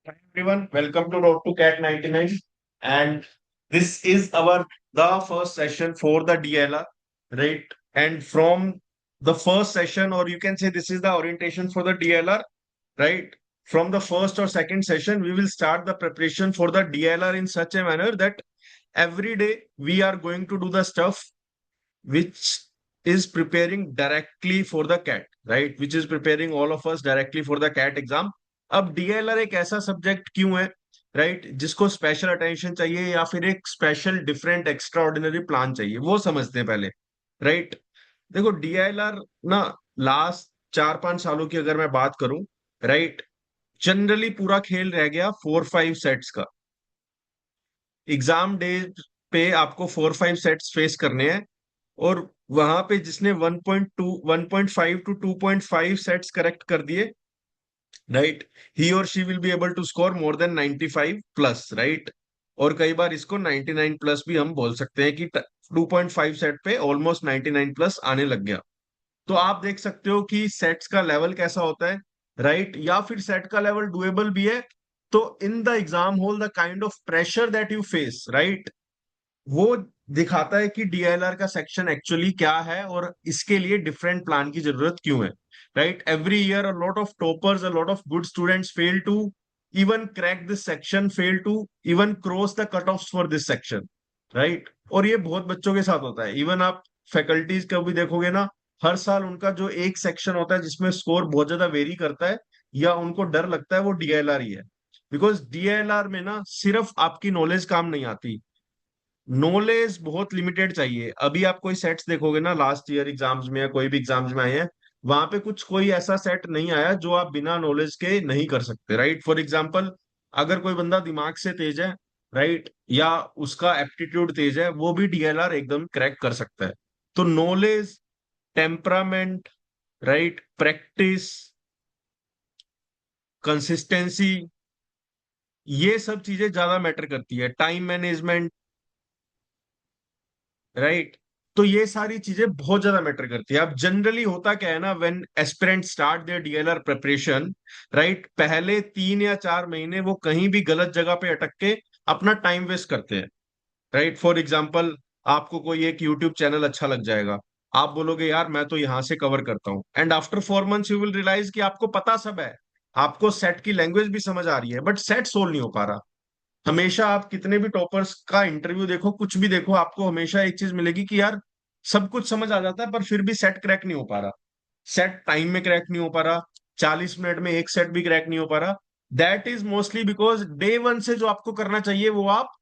Hi everyone, welcome to Road to Cat 99, and this is our the first session for the DLR, right? And from the first session, or you can say this is the orientation for the DLR, right? From the first or second session, we will start the preparation for the DLR in such a manner that every day we are going to do the stuff which is preparing directly for the CAT, right? Which is preparing all of us directly for the CAT exam. अब DLR एक ऐसा subject क्यों है, right, जिसको special attention चाहिए या फिर एक special different extra ordinary plan चाहिए, वो समझते हैं पहले, राइट. देखो डीएलआर ना, लास्ट 4-5 सालों की अगर मैं बात करूं, राइट, जनरली पूरा खेल रह गया 4-5 सेट्स का. एग्जाम डे पे आपको 4-5 सेट्स फेस करने हैं, और वहां पे जिसने 1.2 1.5 टू 2.5 सेट्स करेक्ट कर दिए, राइट, ही और she will be able to score more than 95 plus, right. और कई बार इसको 99 प्लस भी हम बोल सकते हैं कि 2.5 सेट पे ऑलमोस्ट 99 प्लस आने लग गया. तो आप देख सकते हो कि सेट्स का लेवल कैसा होता है, राइट, या फिर सेट का लेवल डुएबल भी है. तो in the exam whole the kind of pressure that you face, right, वो दिखाता है कि डीएलआर का सेक्शन एक्चुअली क्या है और इसके लिए डिफरेंट प्लान की जरूरत क्यों है, right. Every year a lot of toppers, a lot of good students fail to even crack this section, fail to even cross the cut off for this section, right. और ये बहुत बच्चों के साथ होता है. इवन आप फैकल्टीज का भी देखोगे ना, हर साल उनका जो एक सेक्शन होता है जिसमें स्कोर बहुत ज्यादा वेरी करता है, या उनको डर लगता है, वो डीएलआर ही है. बिकॉज डीएलआर में ना सिर्फ आपकी नॉलेज काम नहीं आती, नॉलेज बहुत लिमिटेड चाहिए. अभी आप कोई सेट्स देखोगे ना लास्ट ईयर एग्जाम्स में या कोई भी एग्जाम्स में आए हैं, वहां पे कुछ कोई ऐसा सेट नहीं आया जो आप बिना नॉलेज के नहीं कर सकते, राइट. फॉर एग्जाम्पल, अगर कोई बंदा दिमाग से तेज है, राइट, या उसका एप्टीट्यूड तेज है, वो भी डीएलआर एकदम क्रैक कर सकता है. तो knowledge, temperament, right, practice, consistency, ये सब चीजें ज्यादा मैटर करती है. Time management, right. तो ये सारी चीजें बहुत ज्यादा मैटर करती है. अब जनरली होता क्या है ना, when aspirant start their DLR preparation, right, पहले 3 या 4 महीने वो कहीं भी गलत जगह पे अटक के अपना टाइम वेस्ट करते हैं, राइट. फॉर एग्जाम्पल, आपको कोई एक यूट्यूब चैनल अच्छा लग जाएगा, आप बोलोगे यार मैं तो यहां से कवर करता हूँ, and after 4 months you will realize कि आपको पता सब है, आपको सेट की लैंग्वेज भी समझ आ रही है, बट सेट सोल्व नहीं हो पा रहा. हमेशा आप कितने भी टॉपर्स का इंटरव्यू देखो, कुछ भी देखो, आपको हमेशा एक चीज मिलेगी कि यार सब कुछ समझ आ जाता है पर फिर भी सेट क्रैक नहीं हो पा रहा. सेट टाइम में क्रैक नहीं हो पा रहा, 40 मिनट में एक सेट भी क्रैक नहीं हो पा रहा. That is mostly because day one से जो आपको करना चाहिए वो आप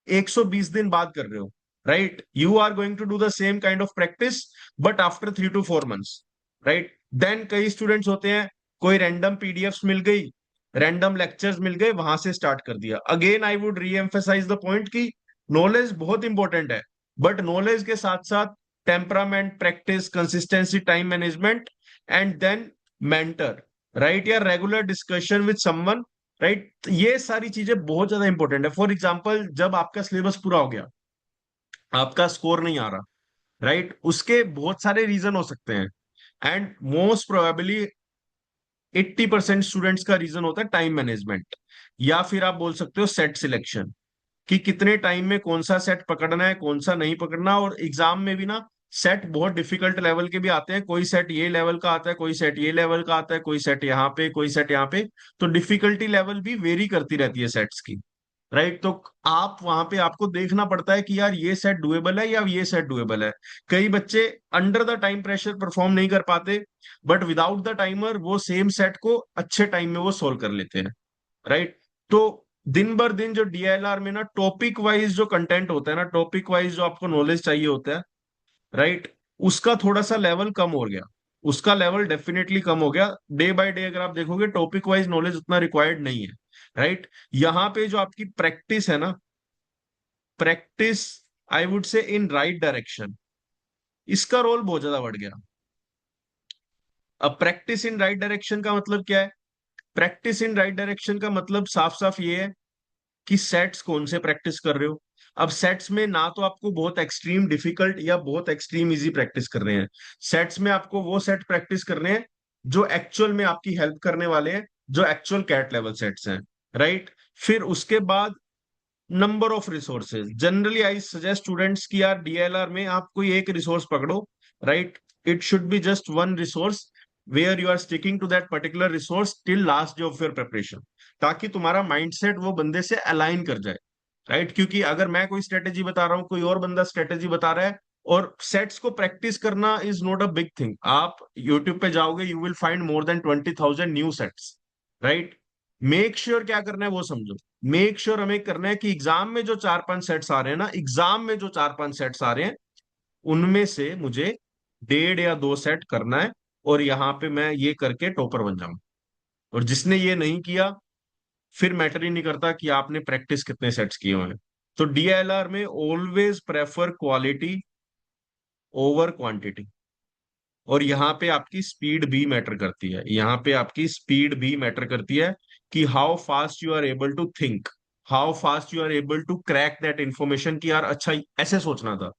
120 दिन बाद कर रहे हो, right. You are going to do the same kind of practice, but after 3 to 4 months, right. Then कई स्टूडेंट्स होते हैं, कोई रैंडम पीडीएफ्स मिल गई, रैंडम लेक्चर्स मिल गए, वहां से स्टार्ट कर दिया. Again I would re emphasise the point कि नॉलेज बहुत इंपॉर्टेंट है, बट नॉलेज के साथ साथ temperament, practice, consistency, time management, and then mentor, right, या regular discussion with someone, right. ये सारी चीजें बहुत ज्यादा इंपॉर्टेंट है. फॉर एग्जाम्पल, जब आपका सिलेबस पूरा हो गया, आपका स्कोर नहीं आ रहा, राइट, उसके बहुत सारे रीजन हो सकते हैं, एंड मोस्ट प्रोबेबली 80% स्टूडेंट्स का रीजन होता है टाइम मैनेजमेंट, या फिर आप बोल सकते हो सेट सिलेक्शन, कि कितने टाइम में कौन सा सेट पकड़ना है, कौन सा नहीं पकड़ना. और एग्जाम में भी ना सेट बहुत डिफिकल्ट लेवल के भी आते हैं, कोई सेट ये लेवल का आता है, कोई सेट ये लेवल का आता है, कोई सेट यहाँ पे, कोई सेट यहाँ पे. तो डिफिकल्टी लेवल भी वेरी करती रहती है सेट्स की, राइट. तो आप वहां पे आपको देखना पड़ता है कि यार ये सेट डुएबल है या ये सेट डुएबल है. कई बच्चे under the time pressure perform नहीं कर पाते, बट विदाउट द टाइमर वो सेम सेट को अच्छे टाइम में वो सोल्व कर लेते हैं, राइट. तो दिन भर दिन जो डीएलआर में ना टॉपिक वाइज जो कंटेंट होता है ना, टॉपिक वाइज जो आपको नॉलेज चाहिए होता है, राइट, उसका थोड़ा सा लेवल कम हो गया, उसका लेवल डेफिनेटली कम हो गया. डे बाय डे अगर आप देखोगे, टॉपिक वाइज नॉलेज उतना रिक्वायर्ड नहीं है, राइट. यहाँ पे जो आपकी प्रैक्टिस है ना, प्रैक्टिस, आई वुड से इन राइट डायरेक्शन, इसका रोल बहुत ज्यादा बढ़ गया. अब प्रैक्टिस इन राइट डायरेक्शन का मतलब क्या है? प्रैक्टिस इन राइट डायरेक्शन का मतलब साफ साफ ये है कि सेट्स कौन से प्रैक्टिस कर रहे हो. अब सेट्स में ना तो आपको बहुत एक्सट्रीम डिफिकल्ट या बहुत एक्सट्रीम इजी प्रैक्टिस कर रहे हैं, सेट्स में आपको वो सेट प्रैक्टिस करने हैं जो एक्चुअल में आपकी हेल्प करने वाले हैं, जो एक्चुअल कैट लेवल सेट्स हैं. राइट। फिर उसके बाद number of resources, generally I suggest students की यार डीएलआर में आप कोई एक रिसोर्स पकड़ो, right. It should be just one resource where you are sticking to that particular resource till last day of your preparation, ताकि तुम्हारा माइंडसेट वो बंदे से अलाइन कर जाए, राइट। क्योंकि अगर मैं कोई स्ट्रेटेजी बता रहा हूँ, कोई और बंदा स्ट्रेटेजी बता रहा है, और सेट्स को प्रैक्टिस करना is not a big thing. आप यूट्यूब पे जाओगे, you will find more than 20,000 new sets, right. Make sure क्या करना है वो समझो। मेक श्योर हमें करना है कि एग्जाम में जो 4-5 सेट्स आ रहे हैं ना, एग्जाम में जो 4-5 सेट्स आ रहे हैं, उनमें से मुझे 1.5 या 2 सेट करना है, और यहां पे मैं ये करके टॉपर बन जाऊं। और जिसने ये नहीं किया, फिर मैटर ही नहीं करता कि आपने प्रैक्टिस कितने सेट्स किए हुए हैं। तो डीएलआर में always prefer quality over quantity. और यहाँ पे आपकी स्पीड भी मैटर करती है, यहाँ पे आपकी स्पीड भी मैटर करती है, कि how fast you are able to think, how fast you are able to crack that information, कि यार अच्छा ऐसे सोचना था,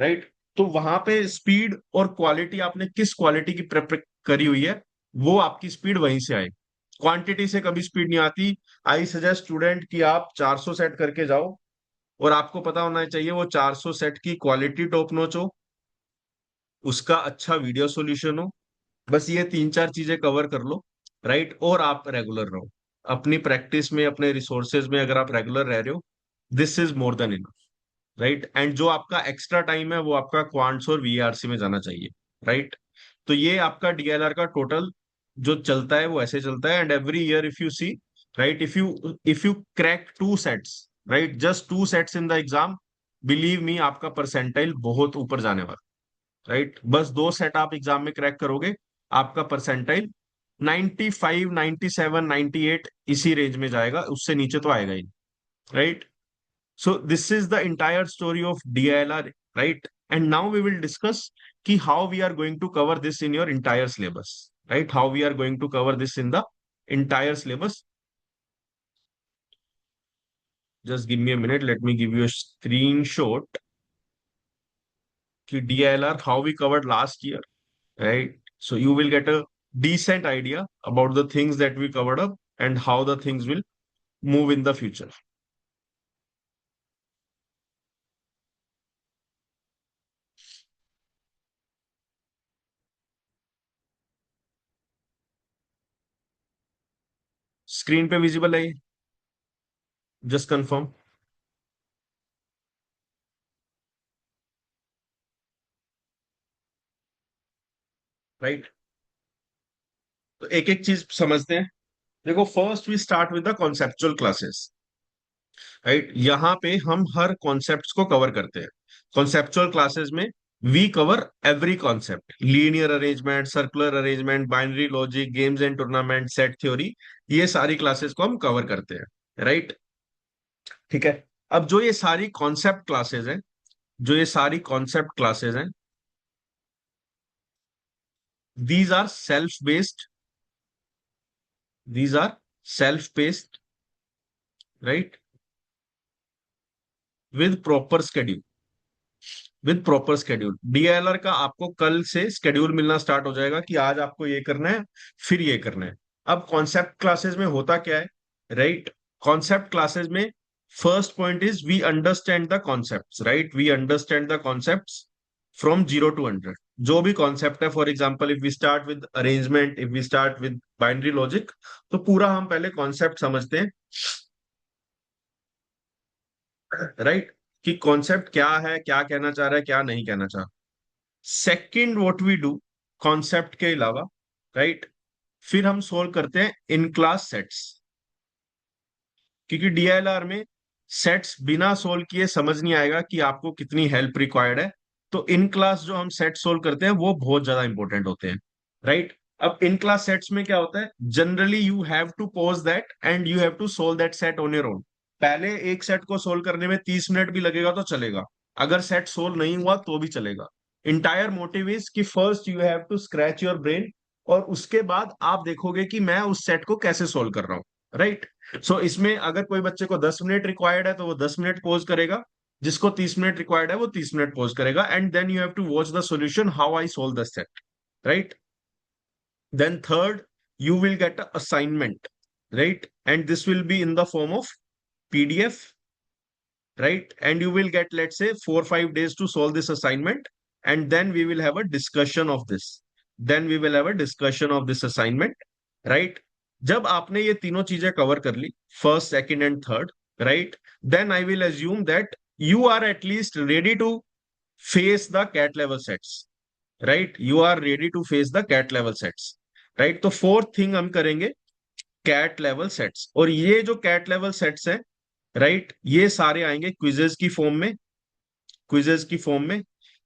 राइट। तो वहां पे स्पीड और क्वालिटी, आपने किस क्वालिटी की प्रेप करी हुई है, वो आपकी स्पीड वहीं से आएगी। क्वांटिटी से कभी स्पीड नहीं आती। आई सजेस्ट स्टूडेंट कि आप 400 सेट करके जाओ, और आपको पता होना चाहिए वो 400 सेट की क्वालिटी टॉप नॉच हो, उसका अच्छा वीडियो सॉल्यूशन हो, बस ये 3-4 चीजें कवर कर लो, राइट। और आप रेगुलर रहो अपनी प्रैक्टिस में, अपने रिसोर्सेज में। अगर आप रेगुलर रह रहे हो, this is more than enough, right. And जो आपका एक्स्ट्रा टाइम है वो आपका क्वांट्स और वीआरसी में जाना चाहिए, राइट। तो ये आपका डीएलआर का टोटल जो चलता है वो ऐसे चलता है। And every year if you see, right, if you crack 2 sets, right, just 2 sets in the exam, believe me आपका परसेंटाइल बहुत ऊपर जाने वाला, राइट। बस 2 सेट आप एग्जाम में क्रैक करोगे, आपका परसेंटाइल 95, 97, 98 इसी रेंज में जाएगा, उससे नीचे तो आएगा ही, right. So this is the entire story of DILR, right? And now we will discuss ki how we are going to cover this in your entire syllabus, right? How we are going to cover this in the entire syllabus. Just give me a minute. Let me give you a screenshot ki DILR how we covered last year, right? So you will get a decent idea about the things that we covered up and how the things will move in the future. Screen पे visible है, just confirm, right? तो एक एक चीज समझते हैं। देखो, first we start with the conceptual classes, right. यहाँ पे हम हर कॉन्सेप्ट को कवर करते हैं। कॉन्सेप्चुअल क्लासेस में we cover every concept, linear arrangement, circular arrangement, binary logic, games and tournament, set theory, ये सारी क्लासेस को हम कवर करते हैं, राइट। ठीक है। अब जो ये सारी कॉन्सेप्ट क्लासेस हैं, जो ये सारी कॉन्सेप्ट क्लासेस हैं, these are self based, these are self based, right, with proper schedule, with proper schedule. DLR का आपको कल से स्केड्यूल मिलना स्टार्ट हो जाएगा कि आज आपको ये करना है, फिर ये करना है। अब कॉन्सेप्ट क्लासेस में होता क्या है, राइट। कॉन्सेप्ट क्लासेस में first point is we understand the concepts, right, we understand the concepts from 0 to 100। जो भी कॉन्सेप्ट है, for example if we start with arrangement, if we start with binary logic, तो पूरा हम पहले concept समझते हैं, राइट, कि कॉन्सेप्ट क्या है, क्या कहना चाह रहा है, क्या नहीं कहना चाह रहा। Second what we do, concept के अलावा, राइट, फिर हम सोल्व करते हैं इन क्लास सेट्स, क्योंकि डीएलआर में सेट्स बिना सोल्व किए समझ नहीं आएगा कि आपको कितनी हेल्प रिक्वायर्ड है। तो इन क्लास जो हम सेट सोल्व करते हैं वो बहुत ज्यादा इंपॉर्टेंट होते हैं, राइट। अब इन क्लास सेट्स में क्या होता है, generally you have to pause that and you have to solve that set on your own. पहले एक सेट को सोल्व करने में 30 मिनट भी लगेगा तो चलेगा, अगर सेट सोल्व नहीं हुआ तो भी चलेगा। इंटायर मोटिव इज कि first you have to scratch your brain, और उसके बाद आप देखोगे कि मैं उस सेट को कैसे सोल्व कर रहा हूं, राइट। सो इसमें अगर कोई बच्चे को 10 मिनट रिक्वायर्ड है तो वो 10 मिनट पोज करेगा, जिसको 30 मिनट रिक्वायर्ड है वो 30 मिनट पोज करेगा, and then you have to watch the solution how I solve the set, right. Then third, you will get a assignment, right? And this will be in the form of PDF, right? And you will get, let's say, 4 or 5 days to solve this assignment, and then we will have a discussion of this. Then we will have a discussion of this assignment, right? जब आपने ये तीनों चीजें cover कर ली, first, second and third, right, then I will assume that you are at least ready to face the CAT level sets, right? You are ready to face the CAT level sets, right? तो fourth thing हम करेंगे CAT level sets, और ये जो CAT level sets हैं, right, ये सारे आएंगे क्विजेज की फॉर्म में, क्विजेज की फॉर्म में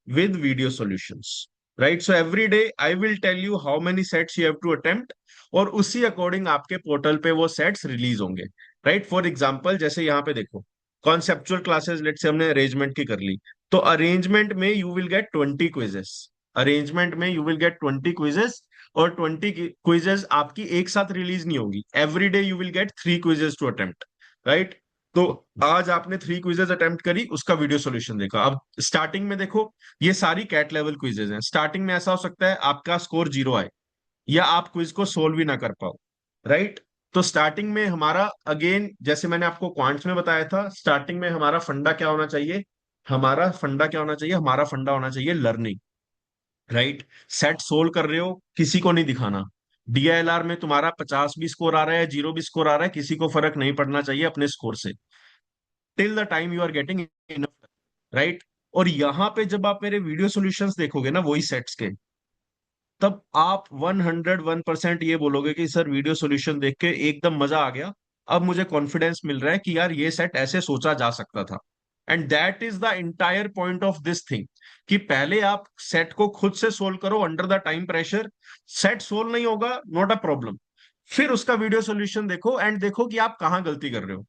with video solutions, right? So every day I will tell you how many sets you have to attempt, और उसी अकॉर्डिंग आपके पोर्टल पे वो सेट्स रिलीज होंगे, राइट? फॉर एग्जांपल जैसे यहाँ पे देखो, कॉन्सेप्चुअल क्लासेस लेट से हमने अरेंजमेंट की कर ली, तो अरेंजमेंट में you will get 20 quizzes, arrangement में यू विल गेट 20 क्विजेस, और 20 क्विजेस आपकी एक साथ रिलीज नहीं होगी, every day you will get 3 quizzes to attempt, right? तो आज आपने 3 क्विजेज अटेम्प्ट करी, उसका वीडियो सॉल्यूशन देखा। अब स्टार्टिंग में देखो, ये सारी कैट लेवल क्विजेज हैं। स्टार्टिंग में ऐसा हो सकता है आपका स्कोर 0 आए, या आप क्विज को सोल्व भी ना कर पाओ, राइट? तो स्टार्टिंग में हमारा, अगेन जैसे मैंने आपको क्वांट्स में बताया था, स्टार्टिंग में हमारा फंडा क्या होना चाहिए, हमारा फंडा क्या होना चाहिए, हमारा फंडा होना चाहिए लर्निंग, राइट? सेट सोल्व कर रहे हो, किसी को नहीं दिखाना। डीएलआर में तुम्हारा 50 भी स्कोर आ रहा है, 0 भी स्कोर आ रहा है, किसी को फर्क नहीं पड़ना चाहिए अपने स्कोर से, till the time you are getting enough, right? और यहां पे जब आप मेरे वीडियो सॉल्यूशंस देखोगे ना वही सेट्स के, तब आप 101% ये बोलोगे कि सर वीडियो सॉल्यूशन देख के एकदम मजा आ गया, अब मुझे कॉन्फिडेंस मिल रहा है कि यार ये सेट ऐसे सोचा जा सकता था। And that is the entire point of this thing, कि पहले आप सेट को खुद से सोल्व करो under the time pressure, set solve नहीं होगा, नॉट अ प्रॉब्लम, फिर उसका वीडियो सॉल्यूशन देखो एंड देखो कि आप कहां गलती कर रहे हो,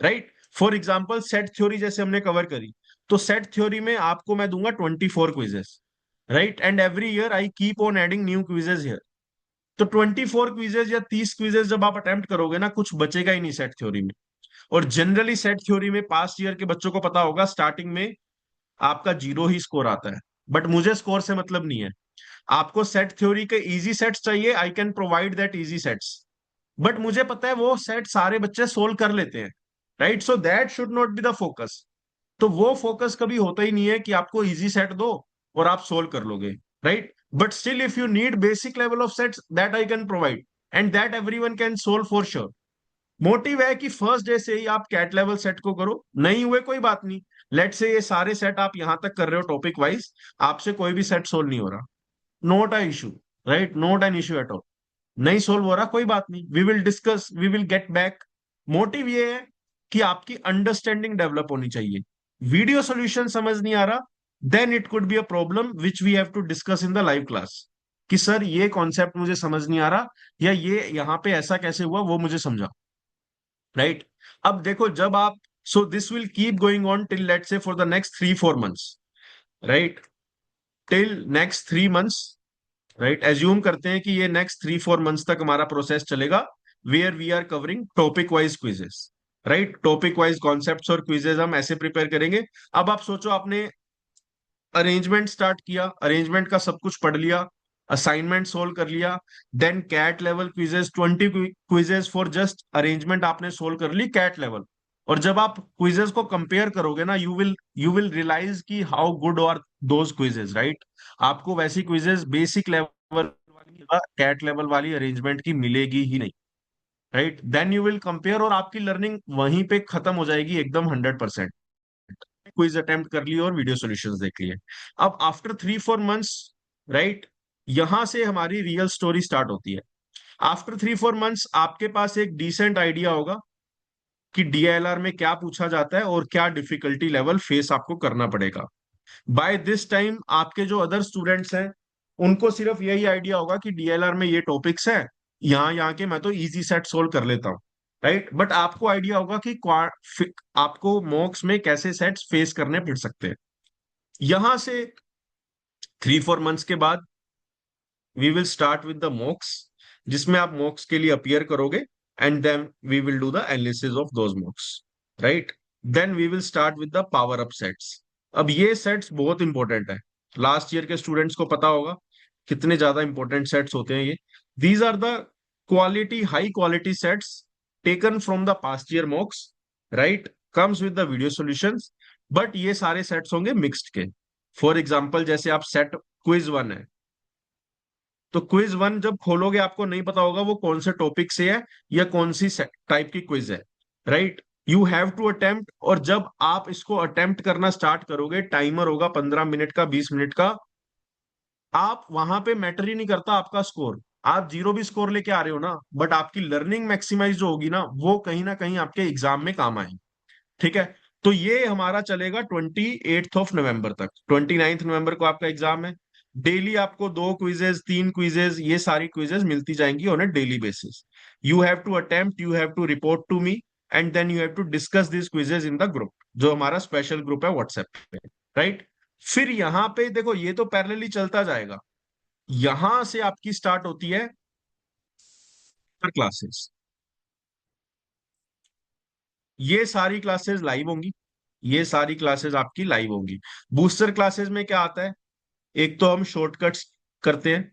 right? For example set theory जैसे हमने कवर करी, तो सेट थ्योरी में आपको मैं दूंगा 24 quizzes, right? And every year I keep on adding new quizzes here. तो 24 क्विजेस या 30 क्विजेस जब आप अटेम्प्ट करोगे ना, कुछ बचेगा ही नहीं सेट थ्योरी में। और जनरली सेट थ्योरी में पास्ट ईयर के बच्चों को पता होगा, स्टार्टिंग में आपका 0 ही स्कोर आता है, बट मुझे स्कोर से मतलब नहीं है। आपको सेट थ्योरी के इजी सेट्स चाहिए, I can provide that easy sets, but मुझे पता है वो सेट सारे बच्चे सोल्व कर लेते हैं, right? So that should not be the focus. तो वो फोकस कभी होता ही नहीं है कि आपको इजी सेट दो और आप सोल्व कर लोगे, right? But still if you need basic level of sets, that I can provide, and that everyone can solve for sure. Motive है कि फर्स्ट डे से ही आप कैट लेवल सेट को करो, नहीं हुए कोई बात नहीं, लेट से ये सारे सेट आप यहां तक कर रहे हो टॉपिक वाइज, आपसे कोई भी सेट सोल्व नहीं हो रहा, not a issue, right? Not an issue at all. नहीं सोल्व हो रहा, कोई बात नहीं, we will discuss, we will get back. Motive ये है कि आपकी अंडरस्टैंडिंग डेवलप होनी चाहिए। वीडियो सॉल्यूशन समझ नहीं आ रहा, then it could be a problem which we have to discuss in the live class, कि सर ये कॉन्सेप्ट मुझे समझ नहीं आ रहा, या ये यहां पे ऐसा कैसे हुआ वो मुझे समझा, राइट? अब देखो जब आप, so this will keep going on till let say for the next 3-4 months, right? Till next 3 months, right? Assume करते हैं कि ये नेक्स्ट 3-4 मंथ्स तक हमारा प्रोसेस चलेगा, where we are covering topic wise quizzes, right? Topic wise concepts और quizzes हम ऐसे प्रिपेयर करेंगे। अब आप सोचो, आपने अरेंजमेंट स्टार्ट किया, अरेंजमेंट का सब कुछ पढ़ लिया, असाइनमेंट सोल्व कर लिया, then CAT level quizzes, 20 quizzes for just arrangement आपने सोल्व कर ली कैट लेवल। और जब आप क्विजेस को कंपेयर करोगे ना, यू विल रियलाइज कि how good are those quizzes, right? आपको वैसी क्विजेस बेसिक लेवल वाली, कैट लेवल वाली अरेंजमेंट की मिलेगी ही नहीं, right? Then you will compare, और आपकी लर्निंग वहीं पे खत्म हो जाएगी एकदम 100%। क्विज अटेम्प्ट कर लिए और वीडियो सॉल्यूशंस देख लिए। अब आफ्टर 3-4 मंथ्स, राइट, यहां से हमारी रियल स्टोरी स्टार्ट होती है। आफ्टर 3-4 मंथ्स आपके पास एक डिसेंट आइडिया होगा कि डीएलआर में क्या पूछा जाता है और क्या डिफिकल्टी लेवल फेस आपको करना पड़ेगा। बाय दिस टाइम आपके जो अदर स्टूडेंट्स हैं, उनको सिर्फ यही आइडिया होगा कि डीएलआर में ये टॉपिक्स है, यहाँ के मैं तो इजी सेट सोल्व कर लेता हूँ, राइट? बट आपको आइडिया होगा कि आपको मॉक्स में कैसे सेट्स फेस करने पड़ सकते हैं। यहां से 3-4 मंथ्स के बाद we will start with the mocks, जिसमें आप मॉक्स के लिए अपियर करोगे, and then we will do the analysis of those mocks, right? Then we will start with the power up sets. अब ये सेट्स बहुत इंपॉर्टेंट है, लास्ट ईयर के स्टूडेंट्स को पता होगा कितने ज्यादा इंपॉर्टेंट सेट्स होते हैं ये। These are the quality, high quality sets taken from the past year mocks, right? Comes with the video solutions, but ये सारे सेट्स होंगे मिक्स्ड के। फॉर एग्जाम्पल जैसे आप सेट क्विज वन है, तो क्विज वन जब खोलोगे आपको नहीं पता होगा वो कौन से टॉपिक से है या कौन सी टाइप की क्विज है, right? You have to attempt, और जब आप इसको अटेम्प्ट करना स्टार्ट करोगे, टाइमर होगा 15 मिनट का, 20 मिनट का, आप वहां पे मैटर ही नहीं करता आपका स्कोर, आप जीरो भी स्कोर लेके आ रहे हो ना, बट आपकी लर्निंग मैक्सिमाइज जो होगी ना कहीं आपके एग्जाम में काम आएगी। ठीक है? तो ये हमारा चलेगा 28 ऑफ नवंबर तक। 29 नवंबर को आपका एग्जाम है। डेली आपको दो क्विजेज, तीन क्विजेज, ये सारी क्विजेज मिलती जाएंगी on a daily basis. You have to attempt, you have to report to me, and then you have to discuss this quizzes in the group, जो हमारा स्पेशल ग्रुप है व्हाट्सएप पे, राइट? फिर यहां पे देखो, ये तो पैरेलली चलता जाएगा। यहां से आपकी स्टार्ट होती है क्लासेस। ये सारी क्लासेस लाइव होंगी, ये सारी क्लासेस आपकी लाइव होंगी। बूस्टर क्लासेस में क्या आता है? एक तो हम शॉर्टकट्स करते हैं।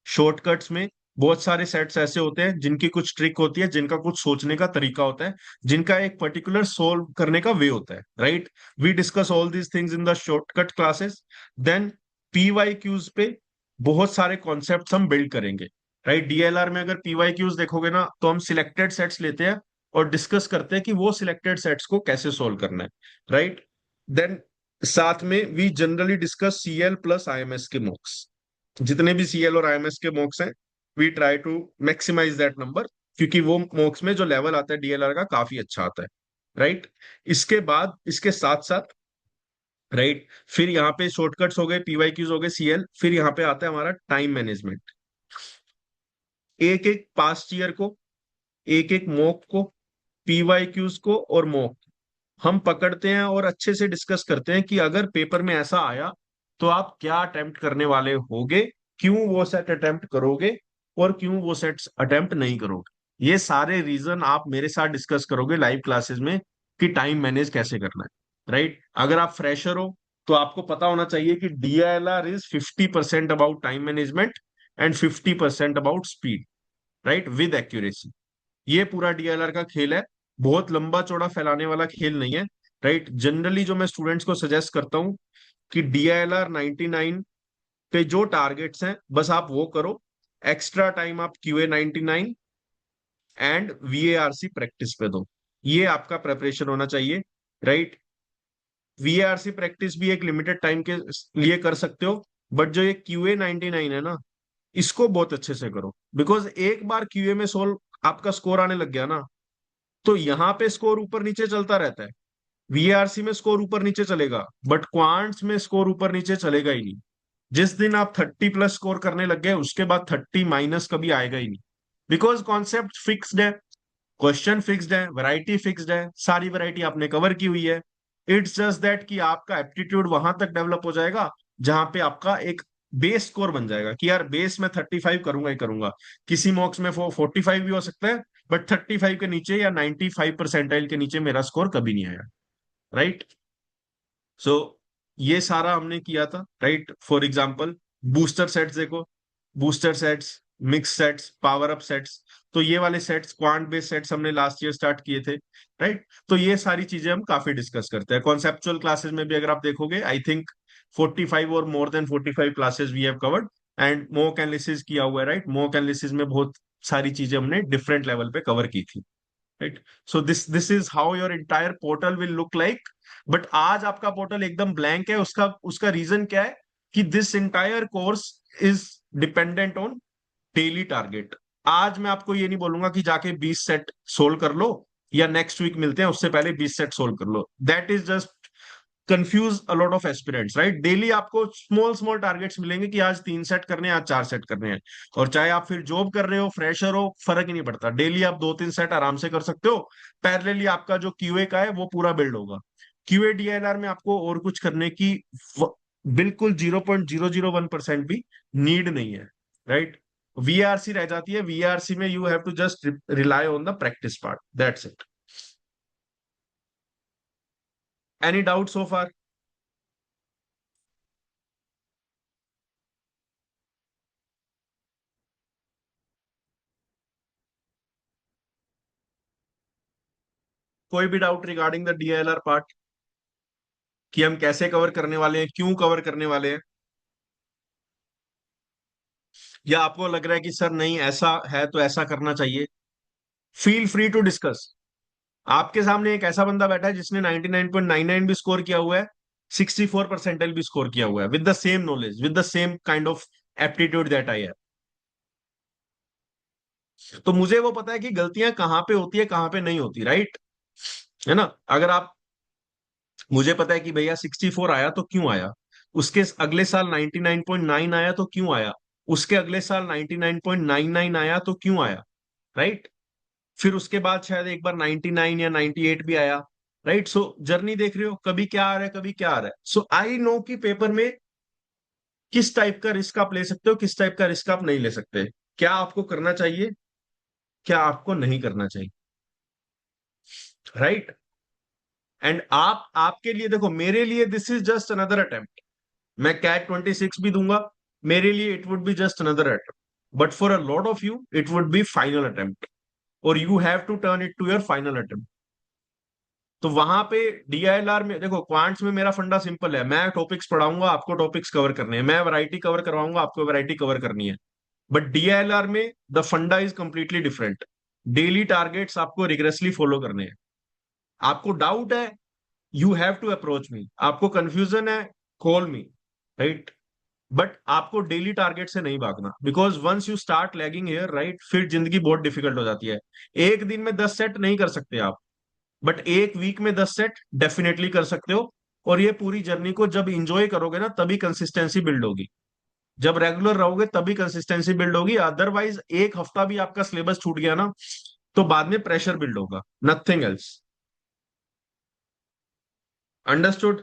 शॉर्टकट्स में बहुत सारे सेट्स ऐसे होते हैं जिनकी कुछ ट्रिक होती है, जिनका कुछ सोचने का तरीका होता है, जिनका एक पर्टिकुलर सोल्व करने का वे होता है, right? We discuss all these things in the shortcut classes. Then PYQs पे बहुत सारे कॉन्सेप्ट्स हम बिल्ड करेंगे, राइट? डीएलआर में अगर पीवाई क्यूज देखोगे ना, तो हम सिलेक्टेड सेट्स लेते हैं और डिस्कस करते हैं कि वो सिलेक्टेड सेट्स को कैसे सोल्व करना है, राइट? देन साथ में we generally discuss CL plus IMS के मॉक्स। जितने भी सीएल और आईएमएस के मॉक्स हैं, we try to maximize that number, क्योंकि वो मॉक्स में जो लेवल आता है डीएलआर का काफी अच्छा आता है, राइट? इसके बाद इसके साथ साथ, राइट, फिर यहाँ पे शॉर्टकट्स हो गए, पीवाईक्यूज हो गए, सीएल, फिर यहाँ पे आता है हमारा टाइम मैनेजमेंट। एक एक पास्ट ईयर को, एक एक मॉक को, पीवाईक्यूज को और मॉक हम पकड़ते हैं और अच्छे से डिस्कस करते हैं कि अगर पेपर में ऐसा आया तो आप क्या अटेम्प्ट करने वाले होगे, क्यों वो सेट अटेम्प्ट करोगे और क्यों वो सेट्स अटेम्प्ट नहीं करोगे। ये सारे रीजन आप मेरे साथ डिस्कस करोगे लाइव क्लासेस में कि टाइम मैनेज कैसे करना है, राइट? अगर आप फ्रेशर हो तो आपको पता होना चाहिए कि DLR is 50% about time management and 50% about speed, right, with accuracy. ये पूरा डीएलआर का खेल है, बहुत लंबा चौड़ा फैलाने वाला खेल नहीं है, राइट? जनरली जो मैं स्टूडेंट्स को सजेस्ट करता हूं कि डीएलआर 99 पे जो टारगेट्स हैं बस आप वो करो। एक्स्ट्रा टाइम आप क्यूए 99 एंड वीएआरसी प्रैक्टिस पे दो। ये आपका प्रेपरेशन होना चाहिए, राइट? वीएआरसी प्रैक्टिस भी एक लिमिटेड टाइम के लिए कर सकते हो, बट जो ये क्यूए 99 है ना, इसको बहुत अच्छे से करो। बिकॉज एक बार क्यूए में सोल्व आपका स्कोर आने लग गया ना, तो यहां पे स्कोर ऊपर नीचे चलता रहता है। वीआरसी में स्कोर ऊपर नीचे चलेगा, बट क्वांट्स में स्कोर ऊपर नीचे चलेगा ही नहीं। जिस दिन आप 30+ स्कोर करने लग गए, उसके बाद 30- कभी आएगा ही नहीं। बिकॉज कॉन्सेप्ट फिक्स्ड है, क्वेश्चन फिक्स्ड है, वैरायटी फिक्स्ड है, सारी वैरायटी आपने कवर की हुई है। इट्स जस्ट दैट कि आपका एप्टीट्यूड वहां तक डेवलप हो जाएगा जहां पे आपका एक बेस स्कोर बन जाएगा कि यार बेस में 35 करूंगा ही करूंगा। किसी मॉक्स में 45 भी हो सकता है, बट 35 के नीचे या 95 परसेंटाइल के नीचे मेरा स्कोर कभी नहीं आया, राइट? सो ये सारा हमने किया था, right? For example booster sets देखो, booster sets, mix sets, power up sets, तो ये वाले सेट्स, क्वांट बेस्ड सेट्स हमने लास्ट ईयर स्टार्ट किए थे, राइट? तो ये सारी चीजें हम काफी डिस्कस करते हैं। कॉन्सेप्चुअल क्लासेस में भी अगर आप देखोगे, आई थिंक 45 और more than 45 classes we have covered, and mock analysis किया हुआ है, राइट? मॉक एनालिसिस में बहुत सारी चीजें हमने डिफरेंट लेवल पे कवर की थी, right? So this is how your entire portal will look like. But आज आपका पोर्टल एकदम ब्लैंक है। उसका उसका रीजन क्या है? कि this entire course is dependent on daily target. आज मैं आपको ये नहीं बोलूंगा कि जाके 20 सेट सोल्व कर लो, या नेक्स्ट वीक मिलते हैं उससे पहले 20 सेट सोल्व कर लो। That is just confuse a lot of aspirants, right? Daily आपको स्मॉल स्मॉल टारगेट्स मिलेंगे कि आज 3 सेट करने हैं, आज 4 सेट करने हैं। और चाहे आप फिर जॉब कर रहे हो, फ्रेशर हो, फर्क ही नहीं पड़ता, डेली आप 2-3 सेट आराम से कर सकते हो। पैरेलली आपका जो क्यूए का है वो पूरा बिल्ड होगा। क्यूए डीएलआर में आपको और कुछ करने की बिल्कुल 0.001% भी नीड नहीं है, राइट? वीआरसी रह जाती है। वीआरसी में you have to just rely on the practice part, that's it. Any doubt so far? कोई भी doubt regarding the DLR part, कि हम कैसे कवर करने वाले हैं, क्यों कवर करने वाले हैं, या आपको लग रहा है कि सर नहीं ऐसा है तो ऐसा करना चाहिए, फील फ्री टू डिस्कस। आपके सामने एक ऐसा बंदा बैठा है जिसने 99.99 भी स्कोर किया हुआ है, 64 परसेंटाइल भी स्कोर किया हुआ है, with the same knowledge, with the same kind of aptitude that I have. तो मुझे वो पता है कि गलतियां कहाँ पे होती है, कहाँ पे नहीं होती, राइट? है ना? अगर आप, मुझे पता है कि भैया 64 आया तो क्यों आया, उसके अगले साल 99.9 आया तो क्यों आया, उसके अगले साल 99.99 आया तो क्यों आया, राइट? फिर उसके बाद शायद एक बार 99 या 98 भी आया, राइट? सो जर्नी देख रहे हो, कभी क्या आ रहा है, कभी क्या आ रहा है। सो आई नो कि पेपर में किस टाइप का रिस्क आप ले सकते हो, किस टाइप का रिस्क आप नहीं ले सकते, क्या आपको करना चाहिए, क्या आपको नहीं करना चाहिए, राइट? एंड आप, आपके लिए देखो, मेरे लिए this is just another attempt. मैं कैट 26 भी दूंगा, मेरे लिए it would be just another attempt, but for a lot of you it would be final attempt, और you have to turn it to your final attempt. तो वहां पे DILR में देखो, क्वांट्स में मेरा फंडा सिंपल है, मैं टॉपिक्स पढ़ाऊंगा, आपको टॉपिक्स कवर करने हैं, मैं वैरायटी कवर करवाऊंगा, आपको वैरायटी कवर करनी है। बट डीआईएलआर में the funda is completely different. Daily targets आपको रिग्रेसली फॉलो करने हैं। आपको डाउट है, you have to approach me, आपको कंफ्यूजन है, कॉल मी, राइट? बट आपको डेली टारगेट से नहीं भागना, because once you start lagging here, right, फिर जिंदगी बहुत डिफिकल्ट हो जाती है। एक दिन में 10 सेट नहीं कर सकते आप, बट एक वीक में 10 सेट डेफिनेटली कर सकते हो। और ये पूरी जर्नी को जब इंजॉय करोगे ना, तभी कंसिस्टेंसी बिल्ड होगी। जब रेगुलर रहोगे तभी कंसिस्टेंसी बिल्ड होगी, अदरवाइज एक हफ्ता भी आपका सिलेबस छूट गया ना, तो बाद में प्रेशर बिल्ड होगा, nothing else. Understood?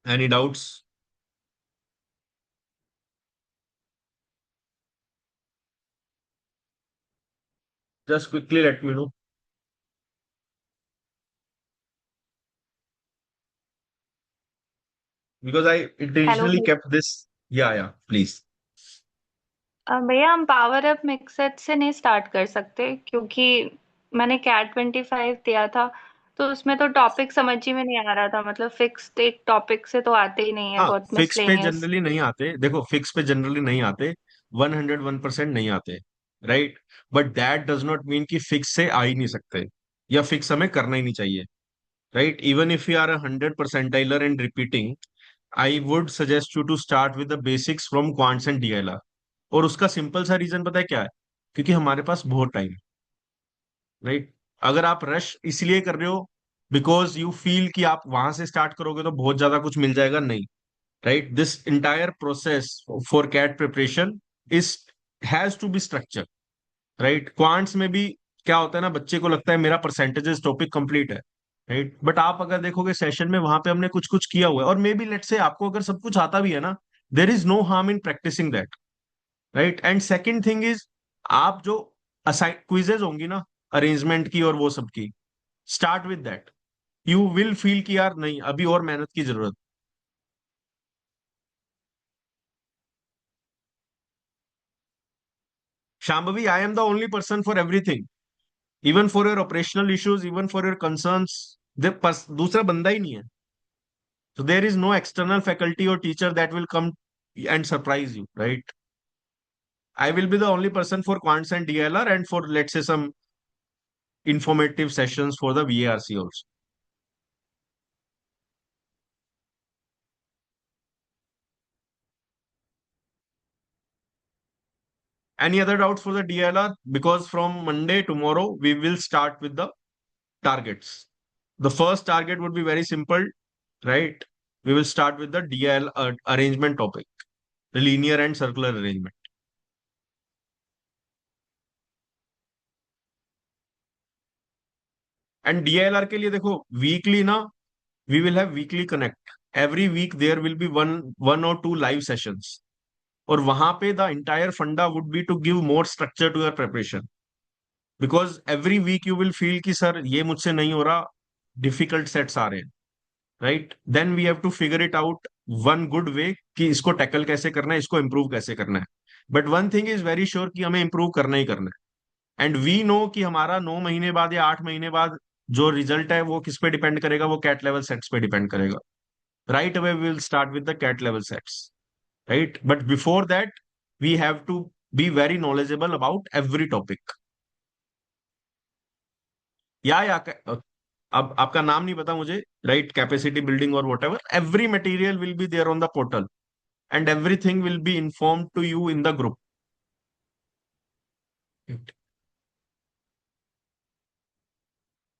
Any doubts? Just quickly let me know, because I hello intentionally भैया। Kept this. या प्लीज। भैया हम पावर अप मिक्सेट से नहीं स्टार्ट कर सकते क्योंकि मैंने कैट 25 दिया था, तो उसमें तो टॉपिक समझ ही में नहीं आ रहा था। मतलब फिक्स्ड एक टॉपिक से तो आते ही नहीं है, हाँ, बहुत फिक्स पे मिसलेनियस। जनरली नहीं आते, देखो फिक्स पे जनरली नहीं आते, 101% नहीं आते, right? But that does not mean कि फिक्स से आ ही नहीं सकते, या फिक्स हमें करना ही नहीं चाहिए, right? Even if you are 100 percentiler and repeating, I would suggest you to start with the basics from quants and DLR. और उसका सिंपल सा रीजन पता है क्या है? क्योंकि हमारे पास बहुत टाइम है, राइट? अगर आप रश इसलिए कर रहे हो बिकॉज यू फील कि आप वहां से स्टार्ट करोगे तो बहुत ज्यादा कुछ मिल जाएगा, नहीं, right? This entire process for CAT preparation is has to be structured, right? Quants में भी क्या होता है ना, बच्चे को लगता है मेरा परसेंटेजेस टॉपिक कंप्लीट है, राइट? बट आप अगर देखोगे सेशन में, वहां पे हमने कुछ कुछ किया हुआ है, और मे बी लेट से आपको अगर सब कुछ आता भी है ना, there is no harm in practicing that, right? And second thing is, आप जो असाइन क्विजेज होंगी ना, अरेंजमेंट की और वो सब की, start with that. You will feel कि यार नहीं, अभी और मेहनत की जरूरत। Shambhavi, I am the only person for everything, even for your operational issues, even for your concerns. दूसरा बंदा ही नहीं है। So there is no external faculty or teacher that will come and surprise you, right? I will be the only person for quants and DLR, and for, let's say, some informative sessions for the VARC also. Any other doubts for the DLR? Because from Monday, tomorrow, we will start with the targets. The first target would be very simple, right? We will start with the DL arrangement topic, the linear and circular arrangement. And DLR के लिए देखो, weekly ना, we will have weekly connect, every week there will be one one और two live sessions, और वहां पे the entire funda would be to give more structure to your preparation, because every week you will feel कि sir ये मुझसे नहीं हो रहा, डिफिकल्ट सेट्स आ रहे हैं, right, then we have to figure it out one good way कि इसको टैकल कैसे करना है, इसको इंप्रूव कैसे करना है। But one thing is very sure कि हमें इंप्रूव करना ही करना है, एंड वी नो कि हमारा 9 महीने बाद या 8 महीने बाद जो रिजल्ट है वो किस पे डिपेंड करेगा, वो कैट लेवल सेट्स पे डिपेंड करेगा। Right away we will start with the CAT level sets, right, but before that we have to be very knowledgeable about every topic. या अब आपका नाम नहीं पता मुझे, राइट, कैपेसिटी बिल्डिंग और whatever, every material will be there on the portal and everything will be inform to you in the group.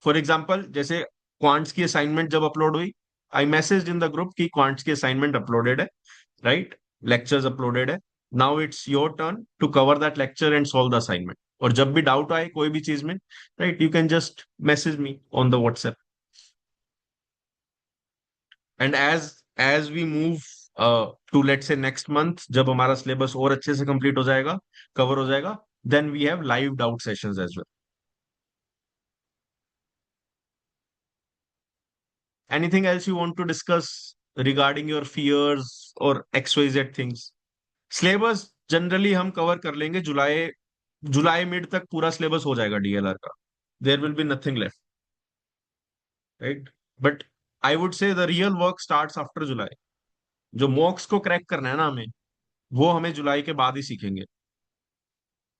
For example जैसे quants की असाइनमेंट जब अपलोड हुई, I message in the group की quants की assignment uploaded है, राइट, lectures uploaded है, now it's your turn to cover that lecture and solve the assignment. और जब भी डाउट आए कोई भी चीज में, right, you can just message me on the WhatsApp. And as we move to let's say next month, जब हमारा सिलेबस और अच्छे से कंप्लीट हो जाएगा, कवर हो जाएगा, then we have live doubt sessions as well. Anything else you want to discuss regarding your fears और XYZ थिंग्स? सिलेबस जनरली हम कवर कर लेंगे जुलाई, जुलाई मिड तक पूरा सिलेबस हो जाएगा डीएलआर का, there will be nothing left, right, but I would say the real work starts after July. जो मॉक्स को क्रैक करना है ना हमें, वो हमें जुलाई के बाद ही सीखेंगे।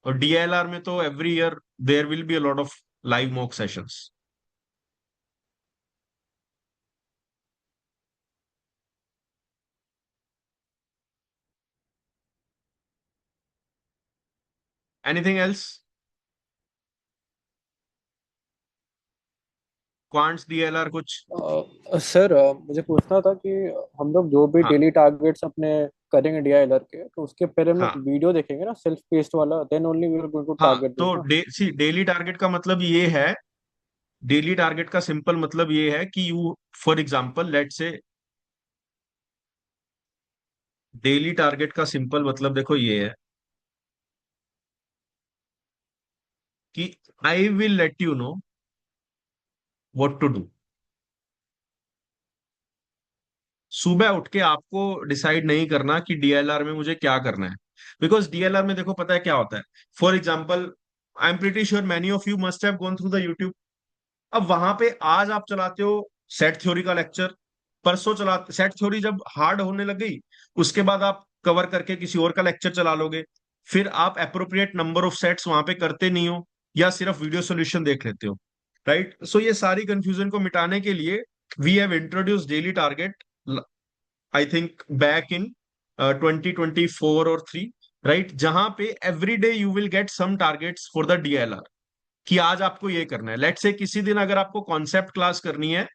और डीएलआर में तो every year there will be a lot of live mock sessions. Anything else? Quants DLR कुछ? सर मुझे पूछना था कि हम लोग जो भी हाँ डेली टारगेट्स अपने करेंगे डीआईएलआर के, तो उसके पहले हम लोग हाँ वीडियो देखेंगे ना, सेल्फ पेस्ड वाला, then only we are going to हाँ, टारगेट दिस तो ना। सी डेली टारगेट का मतलब ये है, डेली टारगेट का सिंपल मतलब ये है कि you, for example let's say, daily target का सिंपल मतलब देखो ये है कि I will let you know what to do. सुबह उठ के आपको डिसाइड नहीं करना कि डीएलआर में मुझे क्या करना है, बिकॉज डीएलआर में देखो पता है क्या होता है। For example, I am pretty sure many of you must have gone through the YouTube. अब वहां पे आज आप चलाते हो सेट थ्योरी का लेक्चर, परसों चलाते, सेट थ्योरी जब हार्ड होने लग गई, उसके बाद आप कवर करके किसी और का लेक्चर चला लोगे, फिर आप अप्रोप्रिएट नंबर ऑफ सेट्स वहां पे करते नहीं हो, या सिर्फ वीडियो सॉल्यूशन देख लेते हो, राइट। सो ये सारी कंफ्यूजन को मिटाने के लिए we have introduce daily target, I think back in 2024 और 3, राइट, जहां पे every day you will get some targets for the DLR, कि आज आपको ये करना है। लेट से किसी दिन अगर आपको कॉन्सेप्ट क्लास करनी है,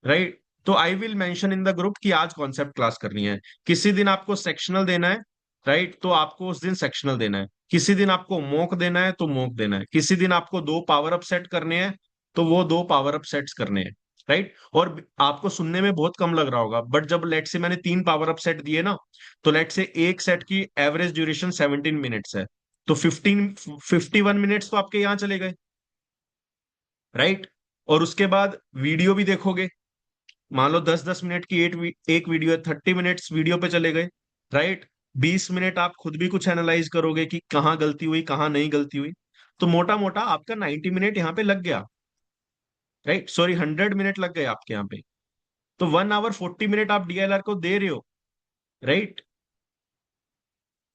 राइट, तो I will mention in the group कि आज कॉन्सेप्ट क्लास करनी है। किसी दिन आपको सेक्शनल देना है, राइट, तो आपको उस दिन सेक्शनल देना है। किसी दिन आपको मॉक देना है तो मॉक देना है। किसी दिन आपको 2 पावर अप सेट करने हैं तो वो 2 पावर अप सेट्स करने हैं, राइट। और आपको सुनने में बहुत कम लग रहा होगा, बट जब लेट से मैंने 3 पावर अप सेट दिए ना, तो लेट से एक सेट की एवरेज ड्यूरेशन 17 मिनट्स है, तो 51 मिनट्स तो आपके यहाँ चले गए, राइट। और उसके बाद वीडियो भी देखोगे, मान लो 10-10 मिनट की एक वीडियो है, 30 मिनट्स वीडियो पे चले गए, राइट। 20 मिनट आप खुद भी कुछ एनालाइज करोगे कि कहाँ गलती हुई कहाँ नहीं गलती हुई, तो मोटा मोटा आपका 90 मिनट यहाँ पे लग गया, राइट, सॉरी 100 मिनट लग गए आपके यहाँ पे। तो 1 आवर 40 मिनट आप डीएलआर को दे रहे हो, right,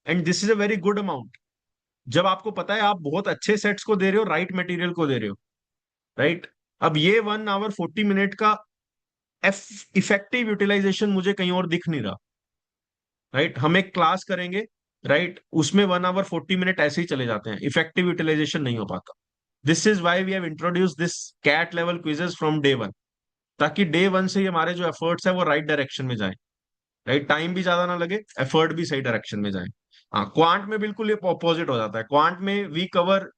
and this is a very good amount. जब आपको पता है आप बहुत अच्छे सेट्स को दे रहे हो, राइट मटेरियल को दे रहे हो, राइट। अब ये 1 आवर 40 मिनट का इफेक्टिव यूटिलाइजेशन मुझे कहीं और दिख नहीं रहा, राइट। हम एक क्लास करेंगे, राइट, उसमें 1 आवर 40 मिनट ऐसे ही चले जाते हैं, इफेक्टिव यूटिलाइजेशन नहीं हो पाता। This is why we have introduce this CAT level quizzes from day one, ताकि डे वन से ही हमारे जो एफर्ट्स है वो राइट डायरेक्शन में जाए, राइट, टाइम भी ज्यादा ना लगे, एफर्ट भी सही डायरेक्शन में जाए। हाँ, क्वांट में बिल्कुल ये अपोजिट हो जाता है। क्वांट में we cover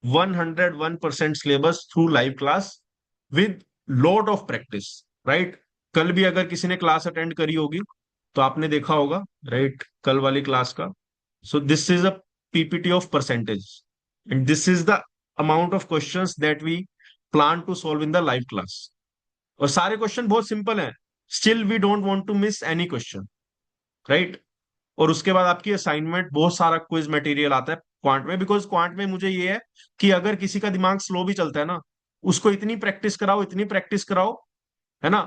101% syllabus through live class, with lot of practice, right. कल भी अगर किसी ने क्लास अटेंड करी होगी तो आपने देखा होगा, राइट, कल वाली क्लास का। So this is a PPT of percentage and this is the amount of questions that we plan to solve in the live class. और सारे क्वेश्चन बहुत सिंपल हैं, still we don't want to miss any question, right. और उसके बाद आपकी assignment, बहुत सारा क्विज मटेरियल आता है क्वांट में, बिकॉज क्वांट में मुझे ये है कि अगर किसी का दिमाग स्लो भी चलता है ना, उसको इतनी प्रैक्टिस कराओ, इतनी प्रैक्टिस कराओ, है ना।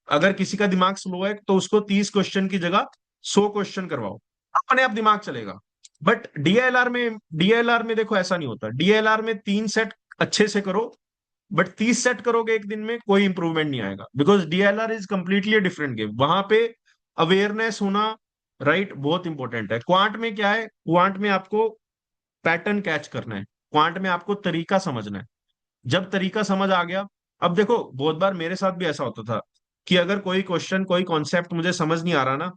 अगर किसी का दिमाग स्लो है तो उसको 30 क्वेश्चन की जगह 100 क्वेश्चन करवाओ, अपने आप दिमाग चलेगा। बट डीएलआर में देखो ऐसा नहीं होता। डीएलआर में 3 सेट अच्छे से करो, बट 30 सेट करोगे एक दिन में, कोई इंप्रूवमेंट नहीं आएगा, because DLR is completely different game. वहां पे अवेयरनेस होना, राइट, बहुत इंपॉर्टेंट है। क्वांट में क्या है, क्वांट में आपको पैटर्न कैच करना है, क्वांट में आपको तरीका समझना है। जब तरीका समझ आ गया, अब देखो बहुत बार मेरे साथ भी ऐसा होता था कि अगर कोई क्वेश्चन, कोई कॉन्सेप्ट मुझे समझ नहीं आ रहा ना,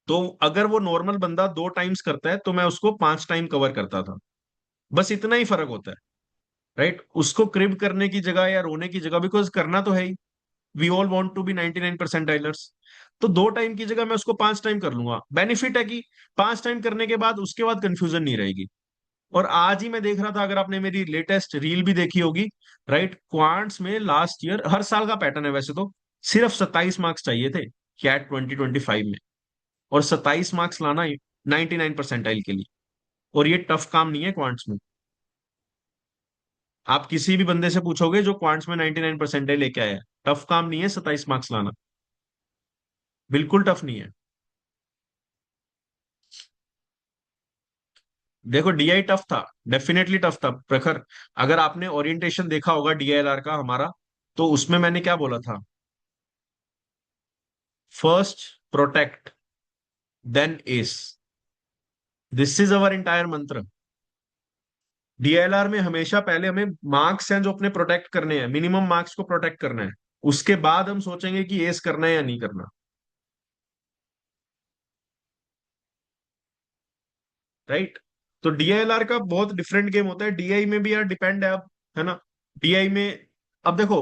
तो अगर वो नॉर्मल बंदा 2 टाइम्स करता है तो मैं उसको 5 टाइम कवर करता था। बस इतना ही फर्क होता है, राइट। उसको क्रिब करने की जगह या रोने की जगह, बिकॉज करना तो है ही, we all want to be 99 percentilers. तो 2 टाइम की जगह मैं उसको 5 टाइम कर लूंगा। बेनिफिट है कि 5 टाइम करने के बाद उसके बाद कंफ्यूजन नहीं रहेगी। और आज ही मैं देख रहा था, अगर आपने मेरी लेटेस्ट रील भी देखी होगी, राइट, क्वांट्स में लास्ट ईयर, हर साल का पैटर्न है वैसे तो, सिर्फ 27 मार्क्स चाहिए थे कैट 2025 में। और 27 मार्क्स लाना 99 परसेंटाइल के लिए, और ये टफ काम नहीं है क्वांट्स में। आप किसी भी बंदे से पूछोगे जो क्वांट्स में 99 परसेंटाइल लेके आया है, टफ काम नहीं है 27 मार्क्स लाना, बिल्कुल टफ नहीं है। देखो डीआई टफ था, डेफिनेटली टफ था प्रखर। अगर आपने ओरिएंटेशन देखा होगा डीएलआर का हमारा, तो उसमें मैंने क्या बोला था, first protect then S, this is our entire mantra. DLR में हमेशा पहले हमें मार्क्स हैं जो अपने प्रोटेक्ट करने हैं, मिनिमम मार्क्स को प्रोटेक्ट करना है, उसके बाद हम सोचेंगे कि एस करना है या नहीं करना, राइट। तो डीएलआर का बहुत डिफरेंट गेम होता है। डीआई में भी यार डिपेंड है अब, है ना। डीआई में अब देखो,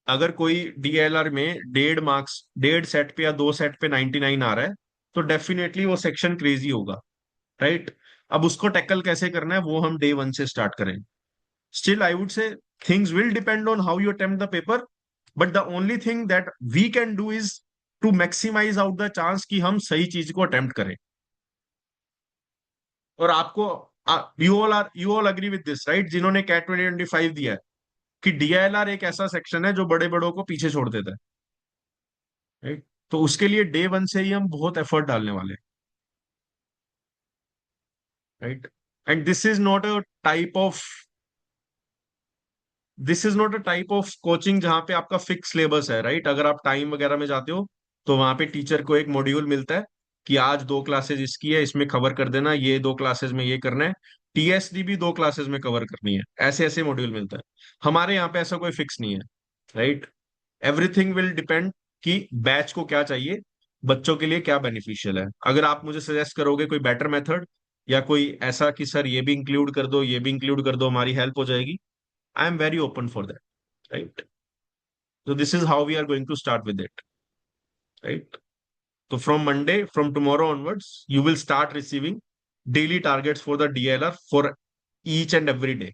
अगर कोई डीएलआर में 1.5 मार्क्स, 1.5 सेट पे या 2 सेट पे 99 आ रहा है, तो डेफिनेटली वो सेक्शन क्रेजी होगा, राइट। अब उसको टैकल कैसे करना है वो हम डे 1 से स्टार्ट करें। Still I would say things will depend on how you attempt the paper, but the only thing that we can do is to maximise out the chance कि हम सही चीज को अटेम्प्ट करें। और आपको, you all agree with this, right, जिन्होंने CAT 2025 दिया है, कि डीएलआर एक ऐसा सेक्शन है जो बड़े बड़ों को पीछे छोड़ देता है, राइट। तो उसके लिए डे 1 से ही हम बहुत एफर्ट डालने वाले हैं, right. And this is not a type of coaching जहां पे आपका फिक्स सिलेबस है, राइट। अगर आप टाइम वगैरह में जाते हो तो वहां पे टीचर को एक मॉड्यूल मिलता है कि आज 2 क्लासेस इसकी है, इसमें कवर कर देना, ये 2 क्लासेस में ये करना है, टीएसडी भी 2 क्लासेस में कवर करनी है, ऐसे ऐसे मॉड्यूल मिलता है। हमारे यहाँ पे ऐसा कोई फिक्स नहीं है, राइट। एवरीथिंग विल डिपेंड कि बैच को क्या चाहिए, बच्चों के लिए क्या बेनिफिशियल है। अगर आप मुझे सजेस्ट करोगे कोई बेटर मेथड, या कोई ऐसा कि सर ये भी इंक्लूड कर दो, ये भी इंक्लूड कर दो, हमारी हेल्प हो जाएगी, I am very open for that, right. So this is how we are going to start with it, right? So from Monday, from tomorrow onwards, you will start receiving daily targets for the DLR for each and every day.